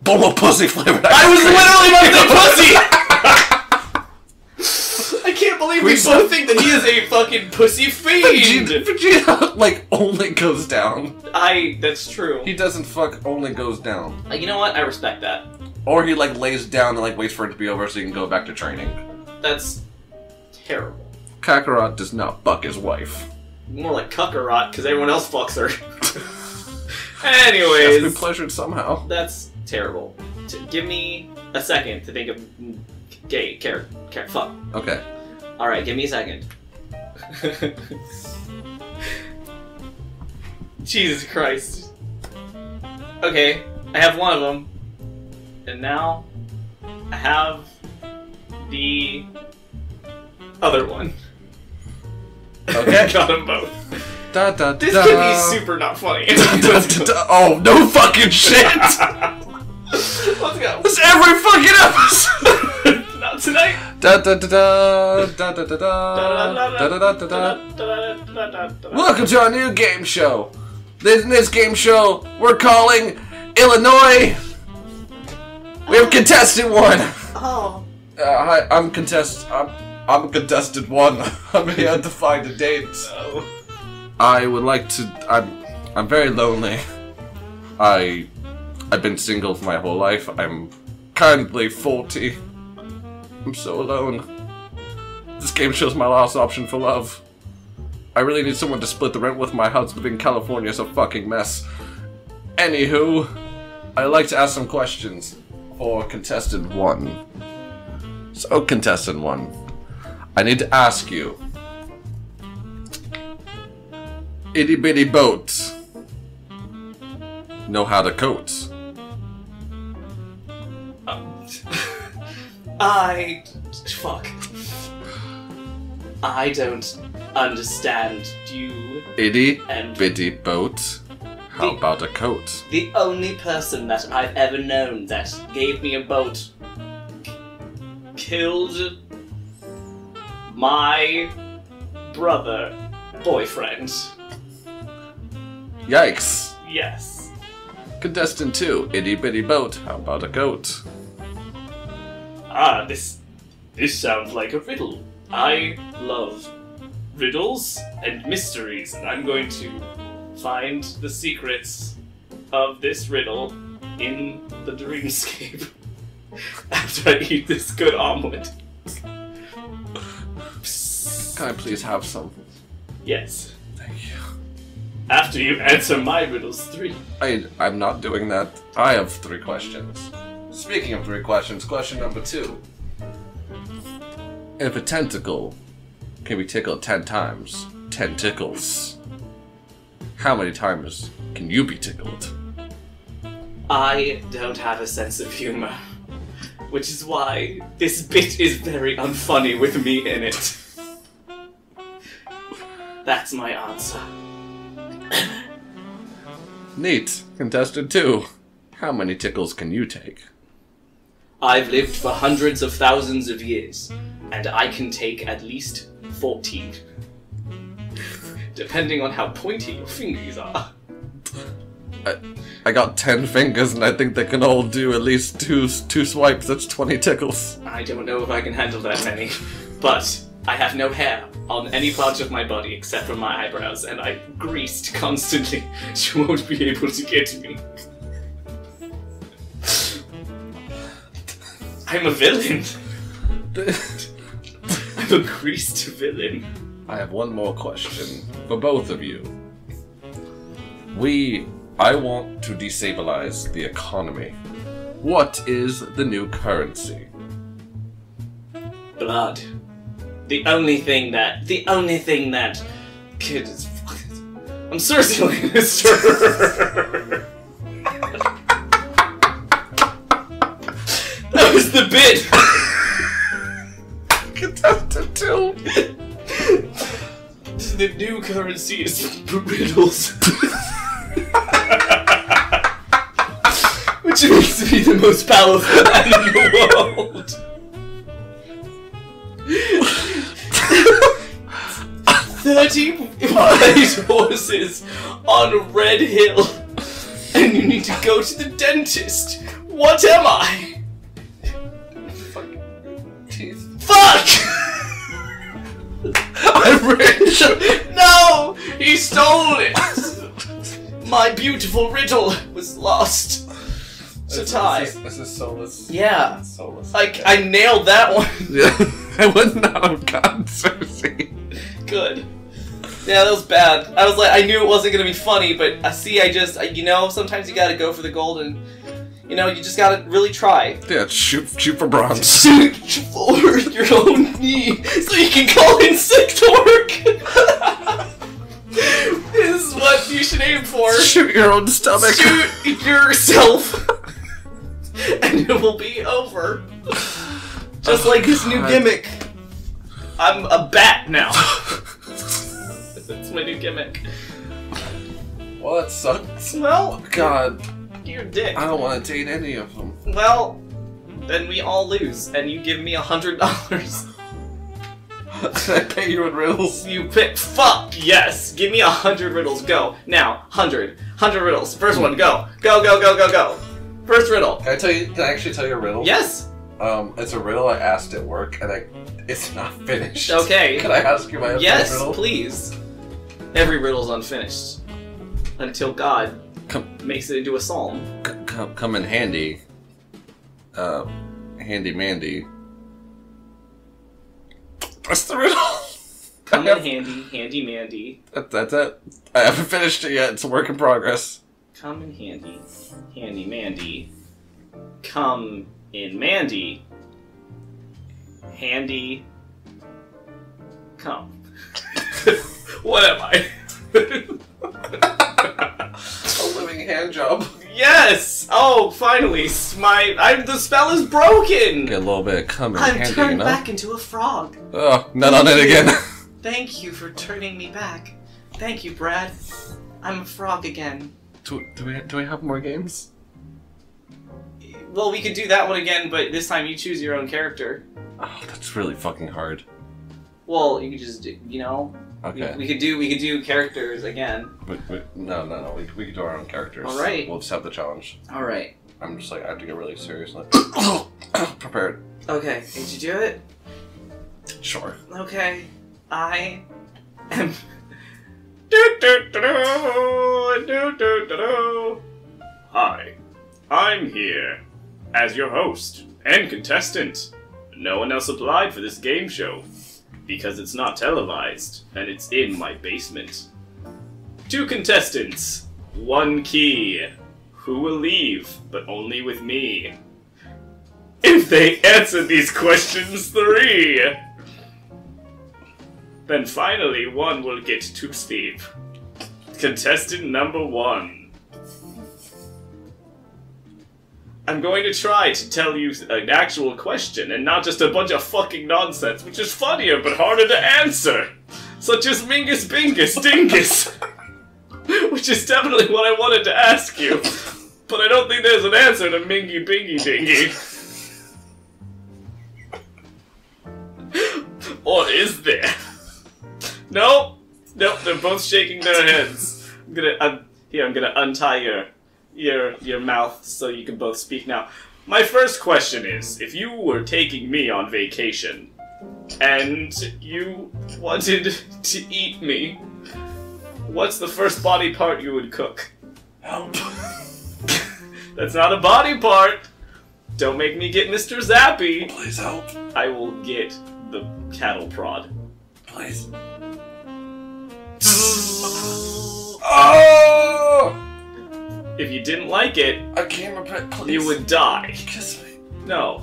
Bolo pussy flavored ice cream. I was literally about to say pussy! I can't believe we both think that he is a fucking pussy fiend! Vegeta, like, only goes down. That's true. He doesn't fuck, only goes down. You know what? I respect that. Or he, like, lays down and, like, waits for it to be over so he can go back to training. That's terrible. Kakarot does not fuck his wife. More like Kakarot, because everyone else fucks her. Anyways. She has to be pleasured somehow. That's terrible. Give me a second to think of gay character. Fuck. Okay. Alright, give me a second. Jesus Christ. Okay, I have one of them. And now I have the other one. Okay. Got them both. Da, da, This da. could be super not funny. Oh, no fucking shit! Let's go. This every fucking episode! Not tonight. Da da da da da da da da da da da. Welcome to our new game show. In this game show, we're calling Illinois. We have contestant one. Oh. Hi, I'm contestant one. I'm here to find a date. No. I would like to. I'm very lonely. I've been single for my whole life. I'm currently 40. I'm so alone. This game shows my last option for love. I really need someone to split the rent with. My house living in California is a fucking mess. Anywho, I'd like to ask some questions for contestant one. So, contestant one, I need to ask you. Itty bitty boat. Know how to coat. Fuck. I don't understand you. Itty And bitty boat. How about a coat? the only person that I've ever known that gave me a boat killed my boyfriend. Yikes. Yes. Contestant 2, itty bitty boat. How about a coat? Ah, this sounds like a riddle. I love riddles and mysteries, and I'm going to find the secrets of this riddle in the dreamscape after I eat this good omelet. Can I please have some? Yes. Thank you. After you answer my riddles 3. I'm not doing that. I have 3 questions. Speaking of 3 questions, question number 2. If a tentacle can be tickled 10 times, 10 tickles, how many times can you be tickled? I don't have a sense of humor, which is why this bit is very unfunny with me in it. That's my answer. Neat. Contestant 2. How many tickles can you take? I've lived for hundreds of thousands of years, and I can take at least 14. Depending on how pointy your fingers are. I got 10 fingers and I think they can all do at least two swipes. That's 20 tickles. I don't know if I can handle that many, but I have no hair on any part of my body except for my eyebrows, and I'm greased constantly. She won't be able to get me. I'm a villain. I'm a greased villain. I have one more question for both of you. I want to destabilize the economy. What is the new currency? Blood. The only thing that could... I'm Cersei Lannister! the bid! Contestant 2. The new currency is riddles. Which makes me the most powerful man in the world. 30 white horses on a red hill, and you need to go to the dentist. What am I? Teeth. Fuck! I'm rich. No! He stole it! My beautiful riddle was lost to time. This is soulless. Yeah. Soulless. Like, I nailed that one. Yeah. I would not have gotten Cersei. Good. Yeah, that was bad. I was like, I knew it wasn't gonna be funny, but you know, sometimes you gotta go for the gold and, you know, you just gotta really try. Yeah, shoot for bronze. Shoot for your own knee so you can call in sick to work. This is what you should aim for. Shoot your own stomach. Shoot yourself. And it will be over. Just like this new gimmick. I'm a bat now. That's my new gimmick. Well, that sucks. Well, God. you're a dick. I don't want to date any of them. Well, then we all lose, and you give me $100. Can I pay you in riddles? You pick. Fuck yes. Give me 100 riddles. Go now. 100 riddles. First one. Go. Go. Go. Go. Go. Go. First riddle. Can I actually tell you a riddle? Yes. It's a riddle I asked at work, and it's not finished. Okay. Can I ask you my riddle? Yes, please. Every riddle's unfinished until God makes it into a psalm. Come in handy. Handy Mandy. That's the riddle. Come in handy Mandy. That's it. I haven't finished it yet. It's a work in progress. Come in handy Mandy. Come in Mandy. Handy. Come. What am I? A living hand job. Yes! Oh, finally! The spell is broken! Get a little bit of come in I'm handy, turned you know? back into a frog. Oh, not on it again. Thank you for turning me back. Thank you, Brad. I'm a frog again. Do we have more games? Well, we could do that one again, but this time you choose your own character. Oh, that's really fucking hard. Well, you could just do, you know. Okay. We could do characters again. But no. We could do our own characters. All right. We'll just have the challenge. All right. I'm just like I have to get really serious. Like, prepared. Okay. Did you do it? Sure. Okay. I am. Hi, I'm here as your host and contestant. No one else applied for this game show because it's not televised and it's in my basement. 2 contestants, 1 key. Who will leave, but only with me? If they answer these questions 3, then finally one will get to sleep. Contestant number 1. I'm going to try to tell you an actual question and not just a bunch of fucking nonsense, which is funnier but harder to answer. Such as Mingus Bingus Dingus. Which is definitely what I wanted to ask you. But I don't think there's an answer to Mingy Bingy Dingy. Or is there? Nope, they're both shaking their heads. I'm gonna untie your mouth so you can both speak now. My first question is, if you were taking me on vacation and you wanted to eat me, what's the first body part you would cook? Help. That's not a body part. Don't make me get Mr. Zappy. Please help. I will get the cattle prod. Please. Oh! If you didn't like it, I came a bit, please. you would die. Kiss me. No.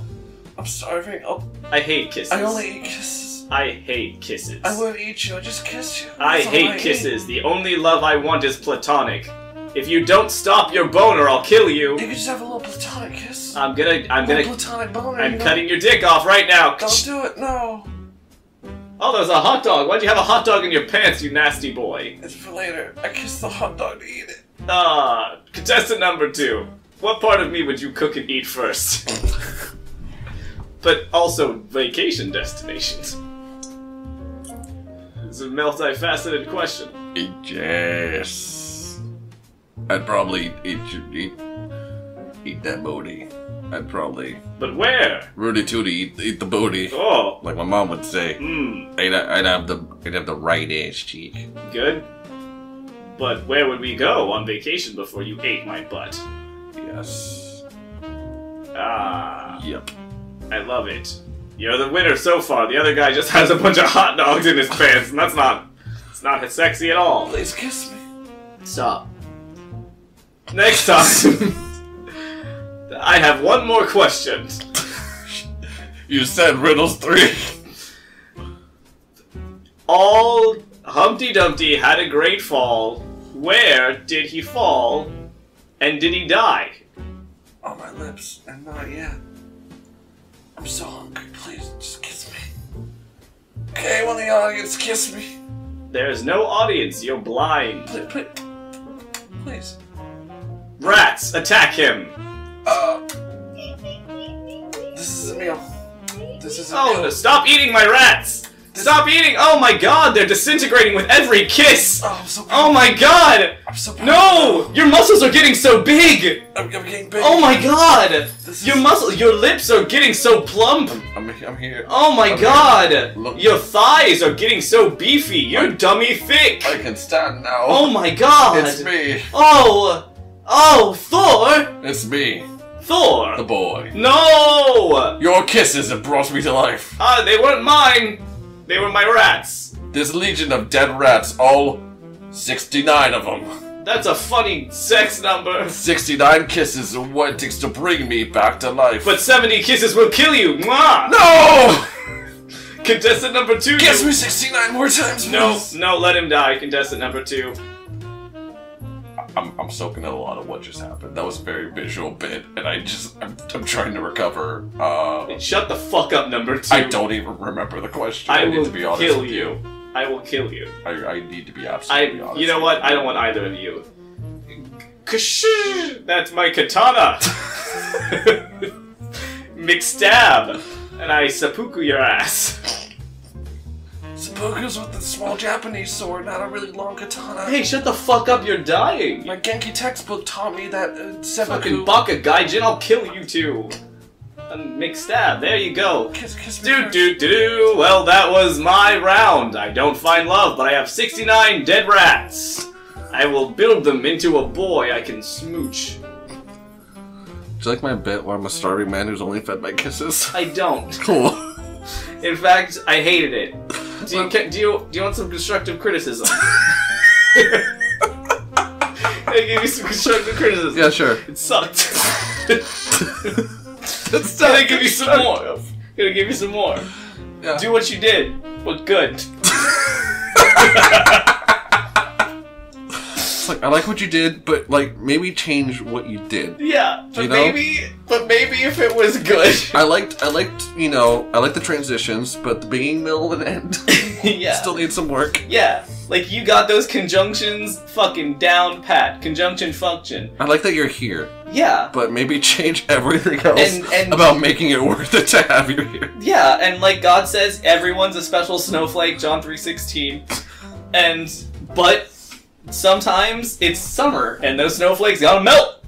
I'm starving. I hate kisses. I only eat kisses. I hate kisses. I wouldn't eat you, I just kiss you. I hate kisses. The only love I want is platonic. If you don't stop your boner, I'll kill you. You could just have a little platonic kiss. I'm gonna platonic boner. I'm cutting your dick off right now. Don't do it, no. Oh, there's a hot dog. Why'd you have a hot dog in your pants, you nasty boy? It's for later. I kissed the hot dog to eat it. Contestant number 2. What part of me would you cook and eat first? But also vacation destinations. It's a multifaceted question. Yes. I'd probably eat that booty. I'd probably. But where? Rudy Tooty, eat the booty. Oh. Like my mom would say. Hmm. I'd have the right ass cheek. Good. But where would we go on vacation before you ate my butt? Yes. Ah. Yep. I love it. You're the winner so far. The other guy just has a bunch of hot dogs in his pants, and it's not sexy at all. Please kiss me. Stop. Next time. I have one more question. You said riddles 3. All Humpty Dumpty had a great fall. Where did he fall? And did he die? On my lips, and not yet. I'm so hungry. Please, just kiss me. Okay, will the audience kiss me? There's no audience. You're blind. Please. Rats, attack him. This is a meal. This is a Oh, meal. stop eating my rats! Stop eating! Oh my god, they're disintegrating with every kiss! Oh, I'm so Oh my god! I'm so proud. No! Your muscles are getting so big! I'm getting big. Oh my god! This Your lips are getting so plump! I'm here. Oh my I'm god! here. Look. Your thighs are getting so beefy! You're dummy thick! I can stand now. Oh my god! It's me. Oh! Oh, Thor! It's me. Thor! The boy. No! Your kisses have brought me to life. They weren't mine! They were my rats! This legion of dead rats, all 69 of them. That's a funny sex number. 69 kisses are what it takes to bring me back to life. But 70 kisses will kill you! Mwah! No! Contestant number 2. Kiss me 69 more times, please. No, let him die. Contestant number 2. I'm soaking in a lot of what just happened. That was a very visual bit, and I'm trying to recover. Shut the fuck up, number 2. I don't even remember the question. I need will to be honest kill with you. I will kill you. I need to be absolutely honest. You know what? I don't want either of you. Kash! That's my katana. McStab, and I seppuku your ass. Seppuku's with the small Japanese sword, not a really long katana. Hey, shut the fuck up! You're dying. My Genki textbook taught me that Fucking seppuku. baka gaijin, I'll kill you too. And McStab, there you go. Kiss me. Do. Well, that was my round. I don't find love, but I have 69 dead rats. I will build them into a boy I can smooch. Do you like my bit where I'm a starving man who's only fed by kisses? I don't. Cool. In fact, I hated it. Do you want some constructive criticism? I give you some constructive criticism. Yeah, sure. It sucked. That's not gonna give you some more. Gonna give you some more. Yeah. Do what you did, but good. It's like, I like what you did, but like maybe change what you did. Yeah, but you know? maybe if it was good. I liked the transitions, but the beginning, middle, and end Yeah. still need some work. Yeah, like you got those conjunctions fucking down pat. Conjunction function. I like that you're here, Yeah. but maybe change everything else And- about making it worth it to have you here. Yeah, and like God says, everyone's a special snowflake, John 3:16. But sometimes it's summer, and those snowflakes gotta melt!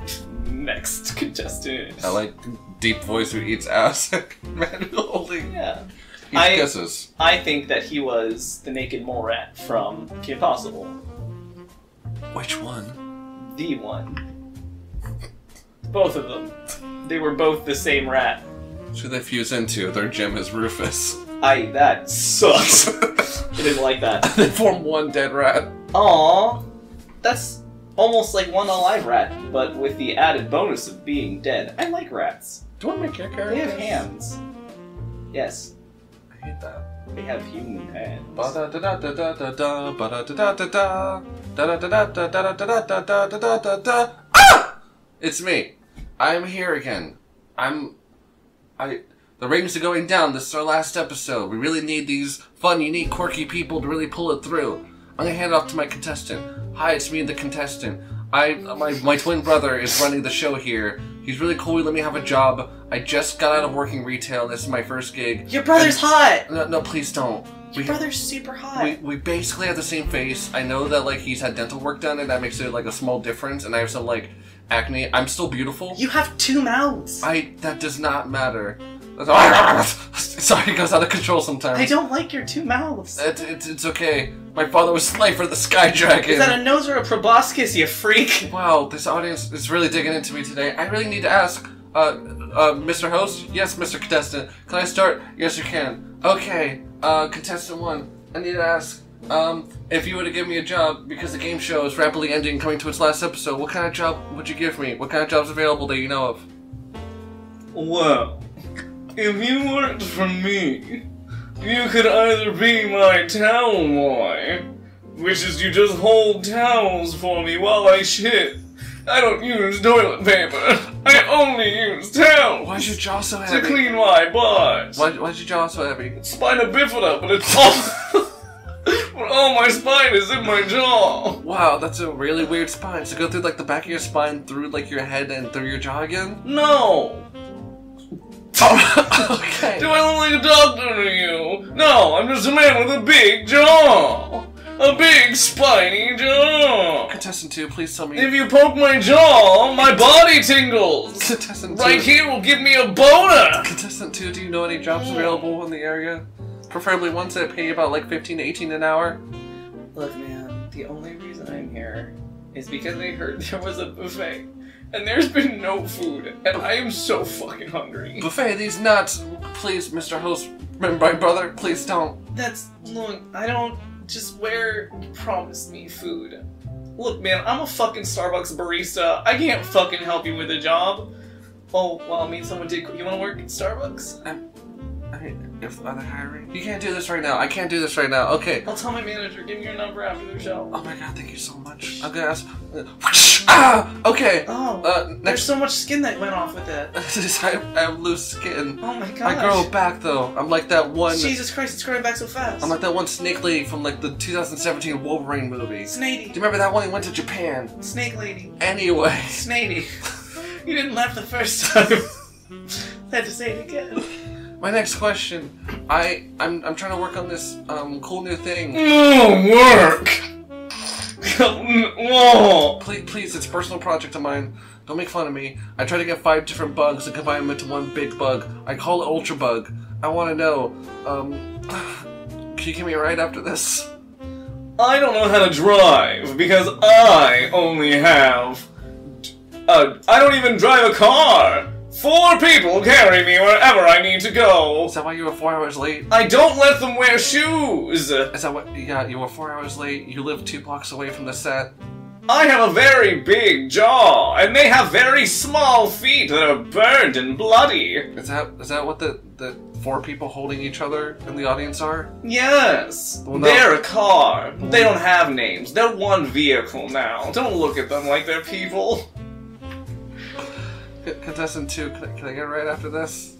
Next contestant. I like deep voice who eats ass manually. Yeah. He kisses. I think that he was the naked mole rat from Kim Possible. Which one? The one. Both of them. They were both the same rat. Who they fuse into? Their gem is Rufus. That sucks. I didn't like that. They form one dead rat. Aww. That's almost like one alive rat, but with the added bonus of being dead. I like rats. Do you want to make your They character? have hands. Yes. I hate that. They have human hands. Ah! It's me. I'm here again. The ratings are going down. This is our last episode. We really need these fun, unique, quirky people to really pull it through. I'm gonna hand it off to my contestant. Hi, it's me, the contestant. My twin brother is running the show here. He's really cool. He let me have a job. I just got out of working retail. This is my first gig. Your brother's hot! No, please don't. Your brother's super hot. We basically have the same face. I know that, like, he's had dental work done, and that makes it, like, a small difference, and I have some, like, acne. I'm still beautiful. You have 2 mouths. That does not matter. Sorry, it goes out of control sometimes. I don't like your 2 mouths. It's okay. My father was Slifer the Sky Dragon. Is that a nose or a proboscis, you freak? Wow, this audience is really digging into me today. I really need to ask, Mr. Host? Yes, Mr. Contestant. Can I start? Yes, you can. Okay, Contestant 1, I need to ask, if you were to give me a job, because the game show is rapidly ending, coming to its last episode, what kind of job would you give me? What kind of job's available that you know of? Well, if you worked for me, you could either be my towel boy, which is you just hold towels for me while I shit. I don't use toilet paper. I only use towels. Why's your jaw so heavy? To clean my butt. Why's your jaw so heavy? Spina bifida, but it's all... but all my spine is in my jaw. Wow, that's a really weird spine. So go through, like, the back of your spine, through, like, your head, and through your jaw again? No. Oh, okay. Do I look like a doctor to you? No, I'm just a man with a big jaw. A big spiny jaw. Contestant 2, please tell me. If you poke my jaw, my body tingles. Contestant 2. Right here will give me a boner. Contestant 2, do you know any jobs available in the area? Preferably ones that pay about like 15 to 18 an hour. Look, man, the only reason I'm here is because I heard there was a buffet. And there's been no food, and I am so fucking hungry. Buffet these nuts. Please, Mr. Host, remember my brother, please don't. Look, I don't, just where you promised me food. Look, man, I'm a fucking Starbucks barista. I can't fucking help you with a job. Oh, well, I mean, someone did, you wanna work at Starbucks? I mean, if they're hiring. You can't do this right now. I can't do this right now. Okay. I'll tell my manager, give me your number after the show. Oh my god, thank you so much. I'm gonna ask. Ah! Okay. Oh, there's so much skin that went off with it. I have loose skin. Oh my gosh. I grow back though. I'm like that one. Jesus Christ, it's growing back so fast. I'm like that one snake lady from like the 2017 Wolverine movie. Snady. Do you remember that one? He went to Japan. Snake lady. Anyway. Snady. You didn't laugh the first time. I had to say it again. My next question. I'm trying to work on this cool new thing. Work. Whoa. Please, it's a personal project of mine. Don't make fun of me. I try to get 5 different bugs and combine them into one big bug. I call it Ultra Bug. I want to know, can you give me a ride after this? I don't know how to drive because I only have I don't even drive a car. 4 people carry me wherever I need to go. Is that why you were 4 hours late? I don't let them wear shoes. Is that what? Yeah, you were 4 hours late. You live 2 blocks away from the set. I have a very big jaw, and they have very small feet that are burned and bloody. Is that what the 4 people holding each other in the audience are? Yes. Well, no. They're a car. They don't have names. They're one vehicle now. Don't look at them like they're people. Contestant 2, can I get right after this?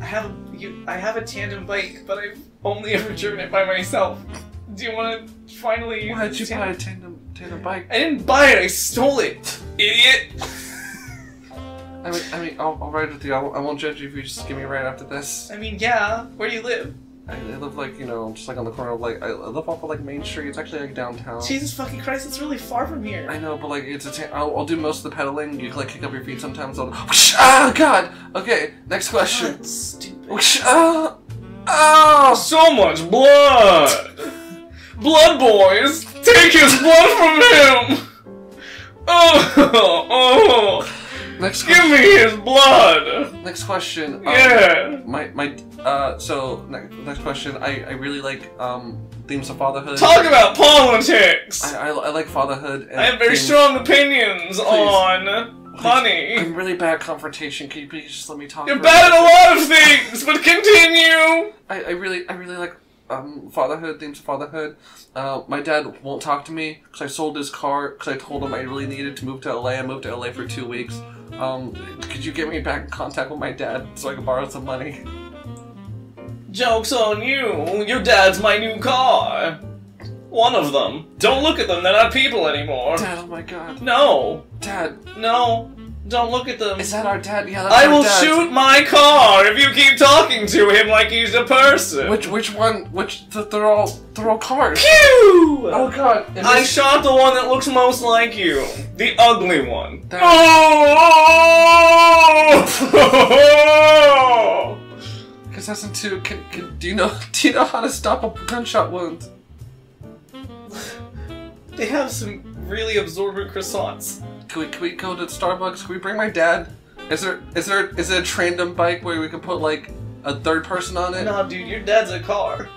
I have a tandem bike, but I've only ever driven it by myself. Do you want to finally use Why did you buy a tandem bike? I didn't buy it, I stole it, idiot! I mean, I'll ride with you. I won't judge you if you just give me a ride after this. I mean, yeah. Where do you live? I live like, you know, just like on the corner of like, I live off of like Main Street. It's actually like downtown. Jesus fucking Christ, it's really far from here. I know, but like, I'll do most of the pedaling. You can like kick up your feet sometimes. Ah, God! Okay, next question. God, stupid. Oh! So much blood! Blood boys! Take his blood from him! Oh! Next question. Give me his blood! Next question. Yeah! Next question. I really like, themes of fatherhood. Talk about politics! I like fatherhood. And I have very strong opinions on money. I'm really bad at confrontation. Can you please just let me talk? You're bad at a lot of things, but continue! I really like, fatherhood, themes of fatherhood. My dad won't talk to me because I sold his car because I told him I really needed to move to LA. I moved to LA for 2 weeks. Could you get me back in contact with my dad so I can borrow some money? Joke's on you. Your dad's my new car. One of them. Don't look at them. They're not people anymore. Dad, oh my god. No. Dad. No. Don't look at them. Is that our dad? Yeah, that's I our will dad. shoot my car if you keep talking to him like he's a person. Which one? They're all cars. Pew! Oh god. I shot the one that looks most like you. The ugly one. That... Oh! Because that's into. Do you know how to stop a gunshot wound? They have some really absorbent croissants. Can we go to Starbucks? Can we bring my dad? Is it a tandem bike where we can put like a third person on it? Nah, dude, your dad's a car.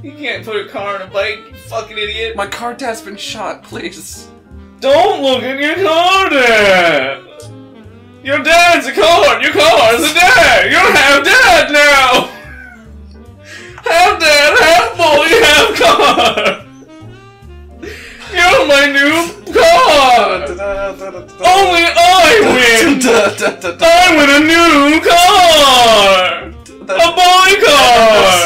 You can't put a car on a bike, you fucking idiot. My car dad's been shot, please. Don't look at your car dad! Your dad's a car, and your car's a dad! You're half dad now! Half dad, half boy, half car! You're my new car! Only I win! I win a new car! A boy car!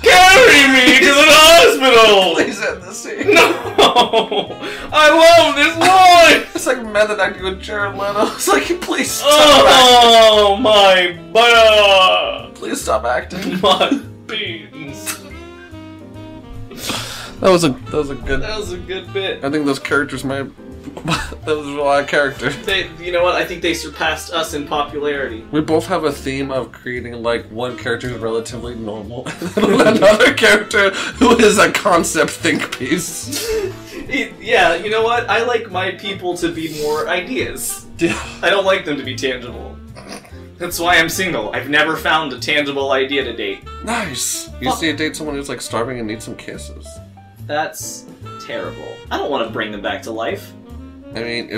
Carry me to the hospital! Please end the scene. No! I love this boy! It's like method acting with Jared Leto. It's like, please stop Oh, my butter! acting. Please stop acting. My beans. That was a good. That was a good bit. I think those characters might. That was a lot of character. You know what? I think they surpassed us in popularity. We both have a theme of creating like one character who's relatively normal, and then another character who is a concept think piece. Yeah, you know what? I like my people to be more ideas. Yeah. I don't like them to be tangible. That's why I'm single. I've never found a tangible idea to date. Nice. You see, date someone who's like starving and needs some kisses. That's terrible. I don't want to bring them back to life. I mean,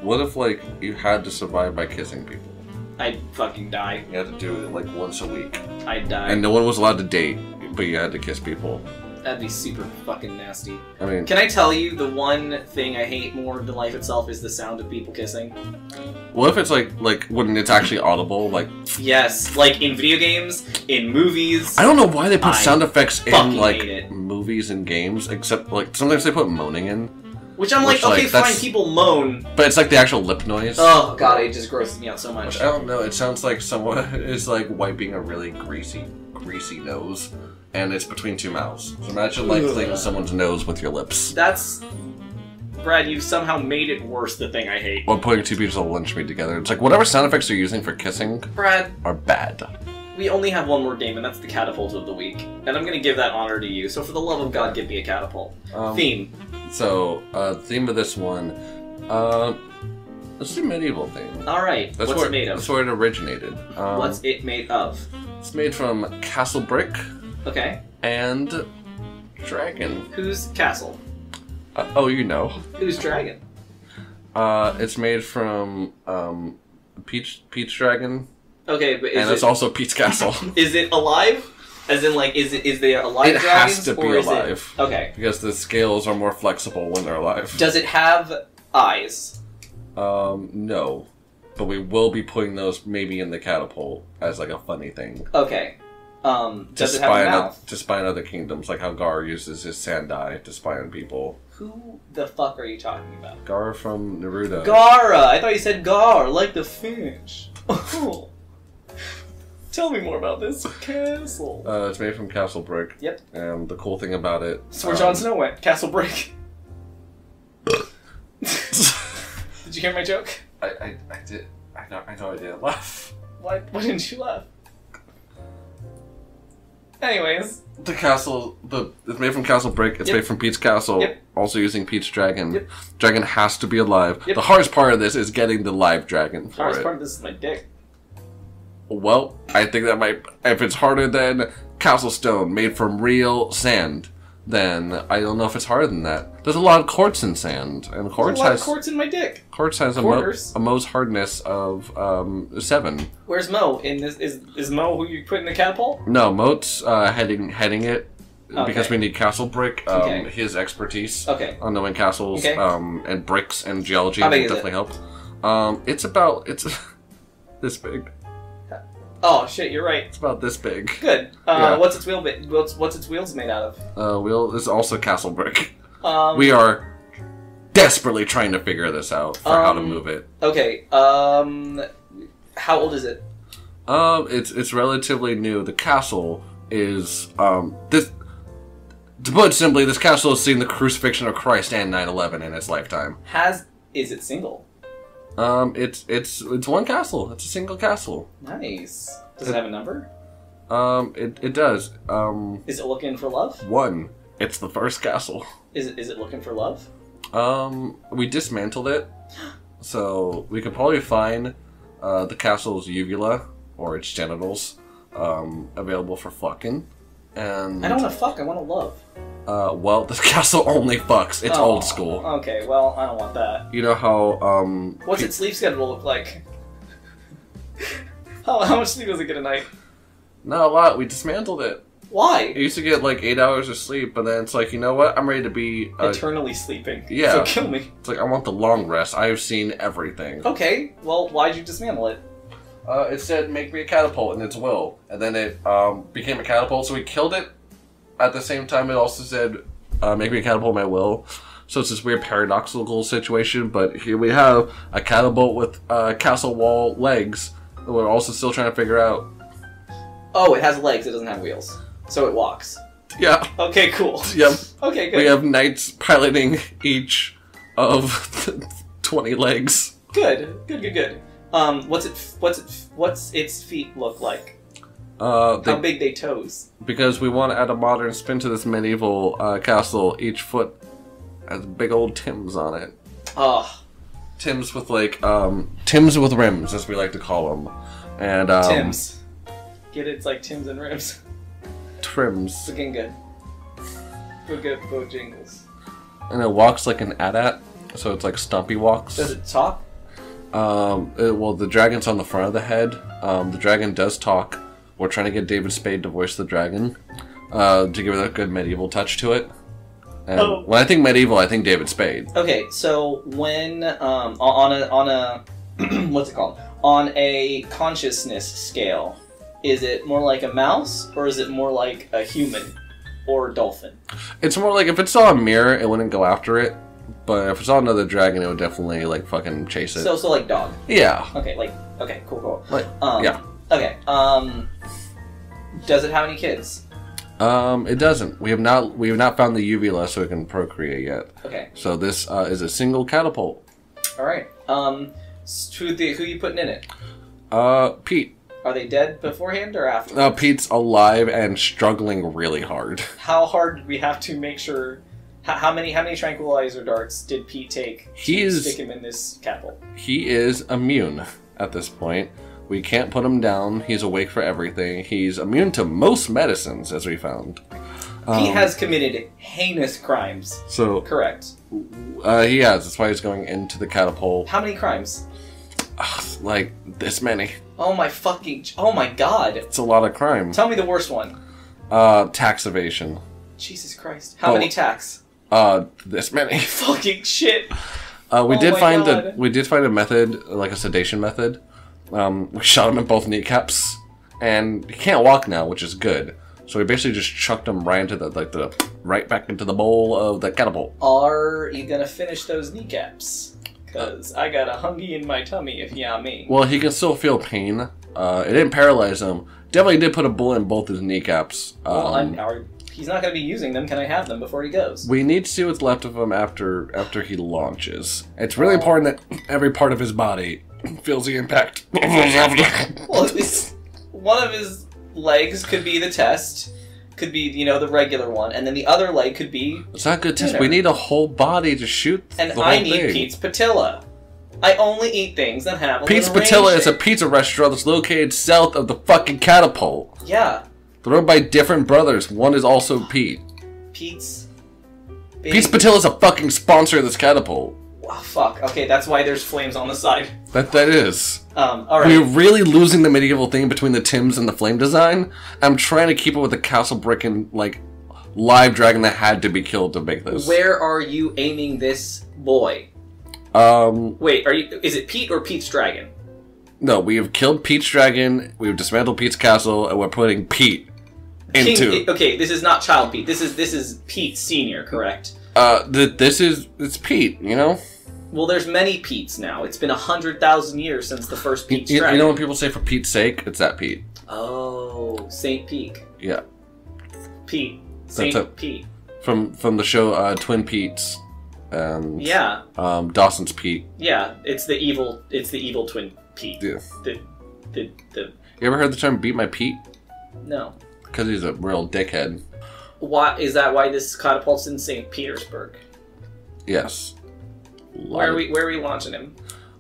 what if like you had to survive by kissing people? I'd fucking die. You had to do it like once a week. I'd die. And no one was allowed to date, but you had to kiss people. That'd be super fucking nasty. I mean... Can I tell you the one thing I hate more than life itself is the sound of people kissing? What if it's like when it's actually audible, like... Yes, like in video games, in movies... I don't know why they put sound effects in, like, hate it. movies and games, except, like, sometimes they put moaning in. Which I'm like, okay, fine, people moan. But it's like the actual lip noise. Oh god, it just grosses me out so much. I don't know, it sounds like someone is, like, wiping a really greasy nose. And it's between two mouths. So imagine, like, cleaning someone's nose with your lips. That's... Brad, you've somehow made it worse, the thing I hate. Or putting two pieces of lunch meat together. It's like, whatever sound effects you're using for kissing... Brad... are bad. We only have one more game, and that's the Catapult of the Week. And I'm gonna give that honor to you, so for the love of God, give me a catapult. Theme. So, theme of this one... let's do medieval theme. Alright, what's it made of? That's where it originated. What's it made of? It's made from castle brick... Okay. And dragon. Who's castle? Oh, you know. Who's dragon? It's made from peach dragon. Okay, but it's also Pete's castle. Is it alive? As in, like, is there alive dragons? It has to be alive. Okay. Because the scales are more flexible when they're alive. Does it have eyes? No. But we will be putting those maybe in the catapult as like a funny thing. Okay. Does it have a mouth? To spy on other kingdoms, like how Gar uses his sandai to spy on people. Who the fuck are you talking about? Gar from Naruto. Gara! I thought you said Gar, like the fish. Oh. Tell me more about this castle. It's made from castle brick. Yep. And the cool thing about it... That's where Jon Snow went. Castle brick. Did you hear my joke? I did. I know I didn't laugh. Why didn't you laugh? Anyways. The castle, it's made from castle brick, it's made from Pete's castle, Yep. also using Pete's dragon. Yep. Dragon has to be alive. Yep. The hardest part of this is getting the live dragon for Hardest it. part of this is my dick. Well, I think that might, if it's harder than castle stone, made from real sand, then I don't know if it's harder than that. There's a lot of quartz in sand, and quartz There's a lot has of quartz in my dick. quartz has a Mohs hardness of 7. Where's Mo? In this is Mo who you put in the catapult? No, Moat's heading it. Because we need castle brick, Okay. his expertise Okay. on knowing castles, Okay. And bricks and geology How will big is definitely help. It's this big. Oh shit, you're right. It's about this big. Good. Yeah. What's its wheels made out of? Wheel is also castle brick. Um, We are desperately trying to figure this out for how to move it. Okay. How old is it? It's relatively new. The castle is this. To put it simply, this castle has seen the crucifixion of Christ and 9/11 in its lifetime. Is it single? It's one castle. It's a single castle. Nice. Does it have a number? It does. Is it looking for love? 1. It's the first castle. Is it looking for love? We dismantled it, so we could probably find the castle's uvula or its genitals available for fucking. And I don't want to fuck. I want to love. well, this castle only fucks. It's old school. Okay, well, I don't want that. You know how What's its sleep schedule look like? how much sleep does it get a night? Not a lot. We dismantled it. Why? It used to get like 8 hours of sleep, but then it's like, you know what? I'm ready to be Eternally sleeping. Yeah. So kill me. It's like I want the long rest. I have seen everything. Okay, well, why'd you dismantle it? It said make me a catapult in its will, and then it became a catapult. So we killed it. At the same time, it also said make me a catapult in my will. So it's this weird paradoxical situation. But here we have a catapult with castle wall legs that we're also still trying to figure out. Oh, it has legs. It doesn't have wheels. So it walks. Yeah. Okay, cool. Yep. Okay, good. We have knights piloting each of 20 legs. Good. What's its feet look like? How big they toes? Because we want to add a modern spin to this medieval castle, each foot has big old Tims on it. Oh. Tims with like Tims with rims, as we like to call them, and Tims. Get it? It's like Tims and rims. Trims. Looking good. Good Bojangles. And it walks like an AT-AT, so it's like stumpy walks. Does it talk? Well, the dragon's on the front of the head. The dragon does talk. We're trying to get David Spade to voice the dragon, to give it a good medieval touch to it. And when I think medieval, I think David Spade. Okay, so when on a what's it called? On a consciousness scale, is it more like a mouse or is it more like a human or a dolphin? It's more like if it saw a mirror, it wouldn't go after it. But if it saw another dragon, it would definitely like fucking chase it. So like dog. Yeah. Okay, okay, cool. Like, yeah. Okay. Does it have any kids? It doesn't. We have not found the uvula, so it can procreate yet. Okay. So this is a single catapult. All right. Who you putting in it? Pete. Are they dead beforehand or after? Pete's alive and struggling really hard. How hard did we have to make sure? How many tranquilizer darts did Pete take to stick him in this catapult? He is immune at this point. We can't put him down. He's awake for everything. He's immune to most medicines, as we found. He has committed heinous crimes. So correct. He has. That's why he's going into the catapult. How many crimes? Like this many. Oh my god. It's a lot of crime. Tell me the worst one. Tax evasion. Jesus Christ. How many tax? This many. Fucking shit. We did find a method, like a sedation method. We shot him in both kneecaps, and he can't walk now, which is good. So we basically just chucked him right into right back into the bowl of the catapult. Are you gonna finish those kneecaps? Cause I got a hungy in my tummy, if you know me. Well, he can still feel pain. It didn't paralyze him. Definitely did put a bullet in both his kneecaps. He's not going to be using them. Can I have them before he goes? We need to see what's left of him after he launches. It's really important that every part of his body feels the impact. Well, one of his legs could be the test, could be, the regular one, and then the other leg could be... It's not a good test. We need a whole body to shoot the whole thing. And I need Pete's patella. I only eat things that have a Pete's Patilla is a pizza restaurant that's located south of the fucking catapult. Yeah. They're run by different brothers. One is also Pete. Pete's... Pete's Patilla's a fucking sponsor of this catapult. Oh, fuck. Okay, that's why there's flames on the side. That is. Alright. We're really losing the medieval thing between the Tims and the flame design. I'm trying to keep it with the castle brick and, like, live dragon that had to be killed to make this. Where are you aiming this boy? Wait, is it Pete or Pete's dragon? No, we have killed Pete's dragon, we've dismantled Pete's castle, and we're putting Pete into... Okay, this is not child Pete. This is Pete Senior, correct? It's Pete, you know? Well, there's many Petes now. It's been 100,000 years since the first Pete's dragon. You know when people say for Pete's sake? It's that Pete. Oh, Saint Pete. Yeah. Pete. Saint Pete. From the show Twin Petes. And yeah. Dawson's Pete. Yeah, it's the evil Twin Pete. Yeah. You ever heard the term "beat my Pete"? No. Because he's a real dickhead. Why is that? Why this catapult's in St. Petersburg? Yes. Where are we launching him?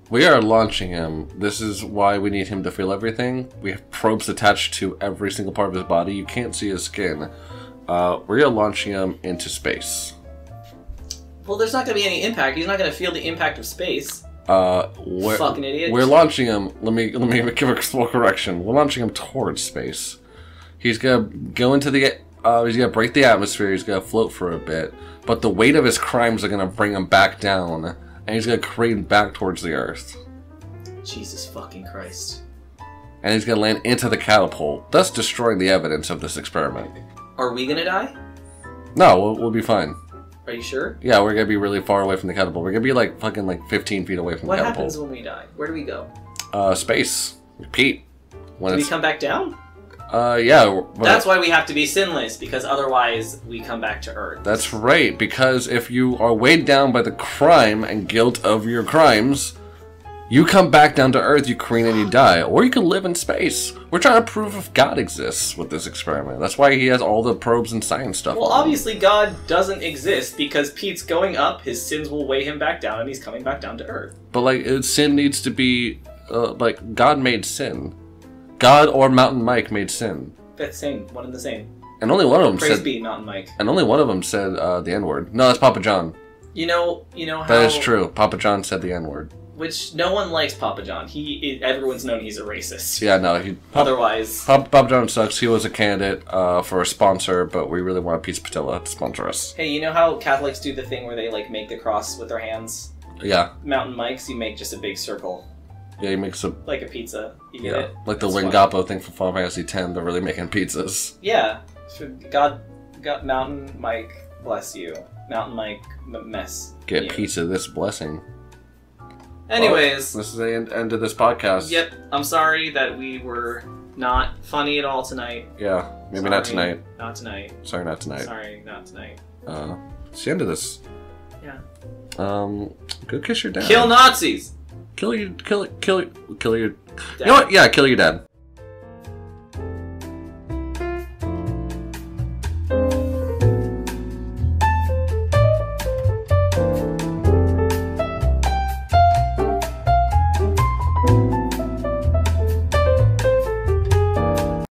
We are launching him. This is why we need him to feel everything. We have probes attached to every single part of his body. You can't see his skin. We are launching him into space. Well, there's not going to be any impact. He's not going to feel the impact of space. Fucking idiot. We're launching him. Let me give a small correction. We're launching him towards space. He's gonna go into the. He's gonna break the atmosphere. He's gonna float for a bit, but the weight of his crimes are gonna bring him back down, and he's gonna crane back towards the Earth. Jesus fucking Christ! And he's gonna land into the catapult, thus destroying the evidence of this experiment. Are we gonna die? No, we'll be fine. Are you sure? Yeah, we're gonna be really far away from the catapult. We're gonna be like fucking 15 feet away from the catapult. What happens when we die? Where do we go? Space. Pete. Do we come back down? Yeah. That's why we have to be sinless, because otherwise we come back to Earth. That's right, because if you are weighed down by the crime and guilt of your crimes, you come back down to Earth, you careen, and you die. Or you can live in space. We're trying to prove if God exists with this experiment. That's why he has all the probes and science stuff. Well, obviously God doesn't exist, because Pete's going up, his sins will weigh him back down, and he's coming back down to Earth. But, like, sin needs to be, like, God made sin. God or Mountain Mike made sin. That's same, one and the same. And only one of them Praise said... be, Mountain Mike. And only one of them said the N-word. No, that's Papa John. You know how... That is true. Papa John said the N-word. Which, no one likes Papa John. Everyone's known he's a racist. Yeah, no, Otherwise... Papa John sucks. He was a candidate for a sponsor, but we really want Pete's Patilla to sponsor us. Hey, you know how Catholics do the thing where they, like, make the cross with their hands? Yeah. Mountain Mike's, you make just a big circle. Yeah, he makes a... Like a pizza. You get it? Like the Wingapo thing from Final Fantasy X. They're really making pizzas. Yeah. God Mountain Mike, bless you. Mountain Mike, mess. Get you. pizza this blessing. Anyways. Well, this is the end of this podcast. Yep. I'm sorry that we were not funny at all tonight. Yeah. Maybe not tonight. Not tonight. Sorry, not tonight. Sorry, not tonight. It's the end of this. Yeah. Go kiss your dad. Kill Nazis! Kill your... Dad. You know what? Yeah, kill your dad.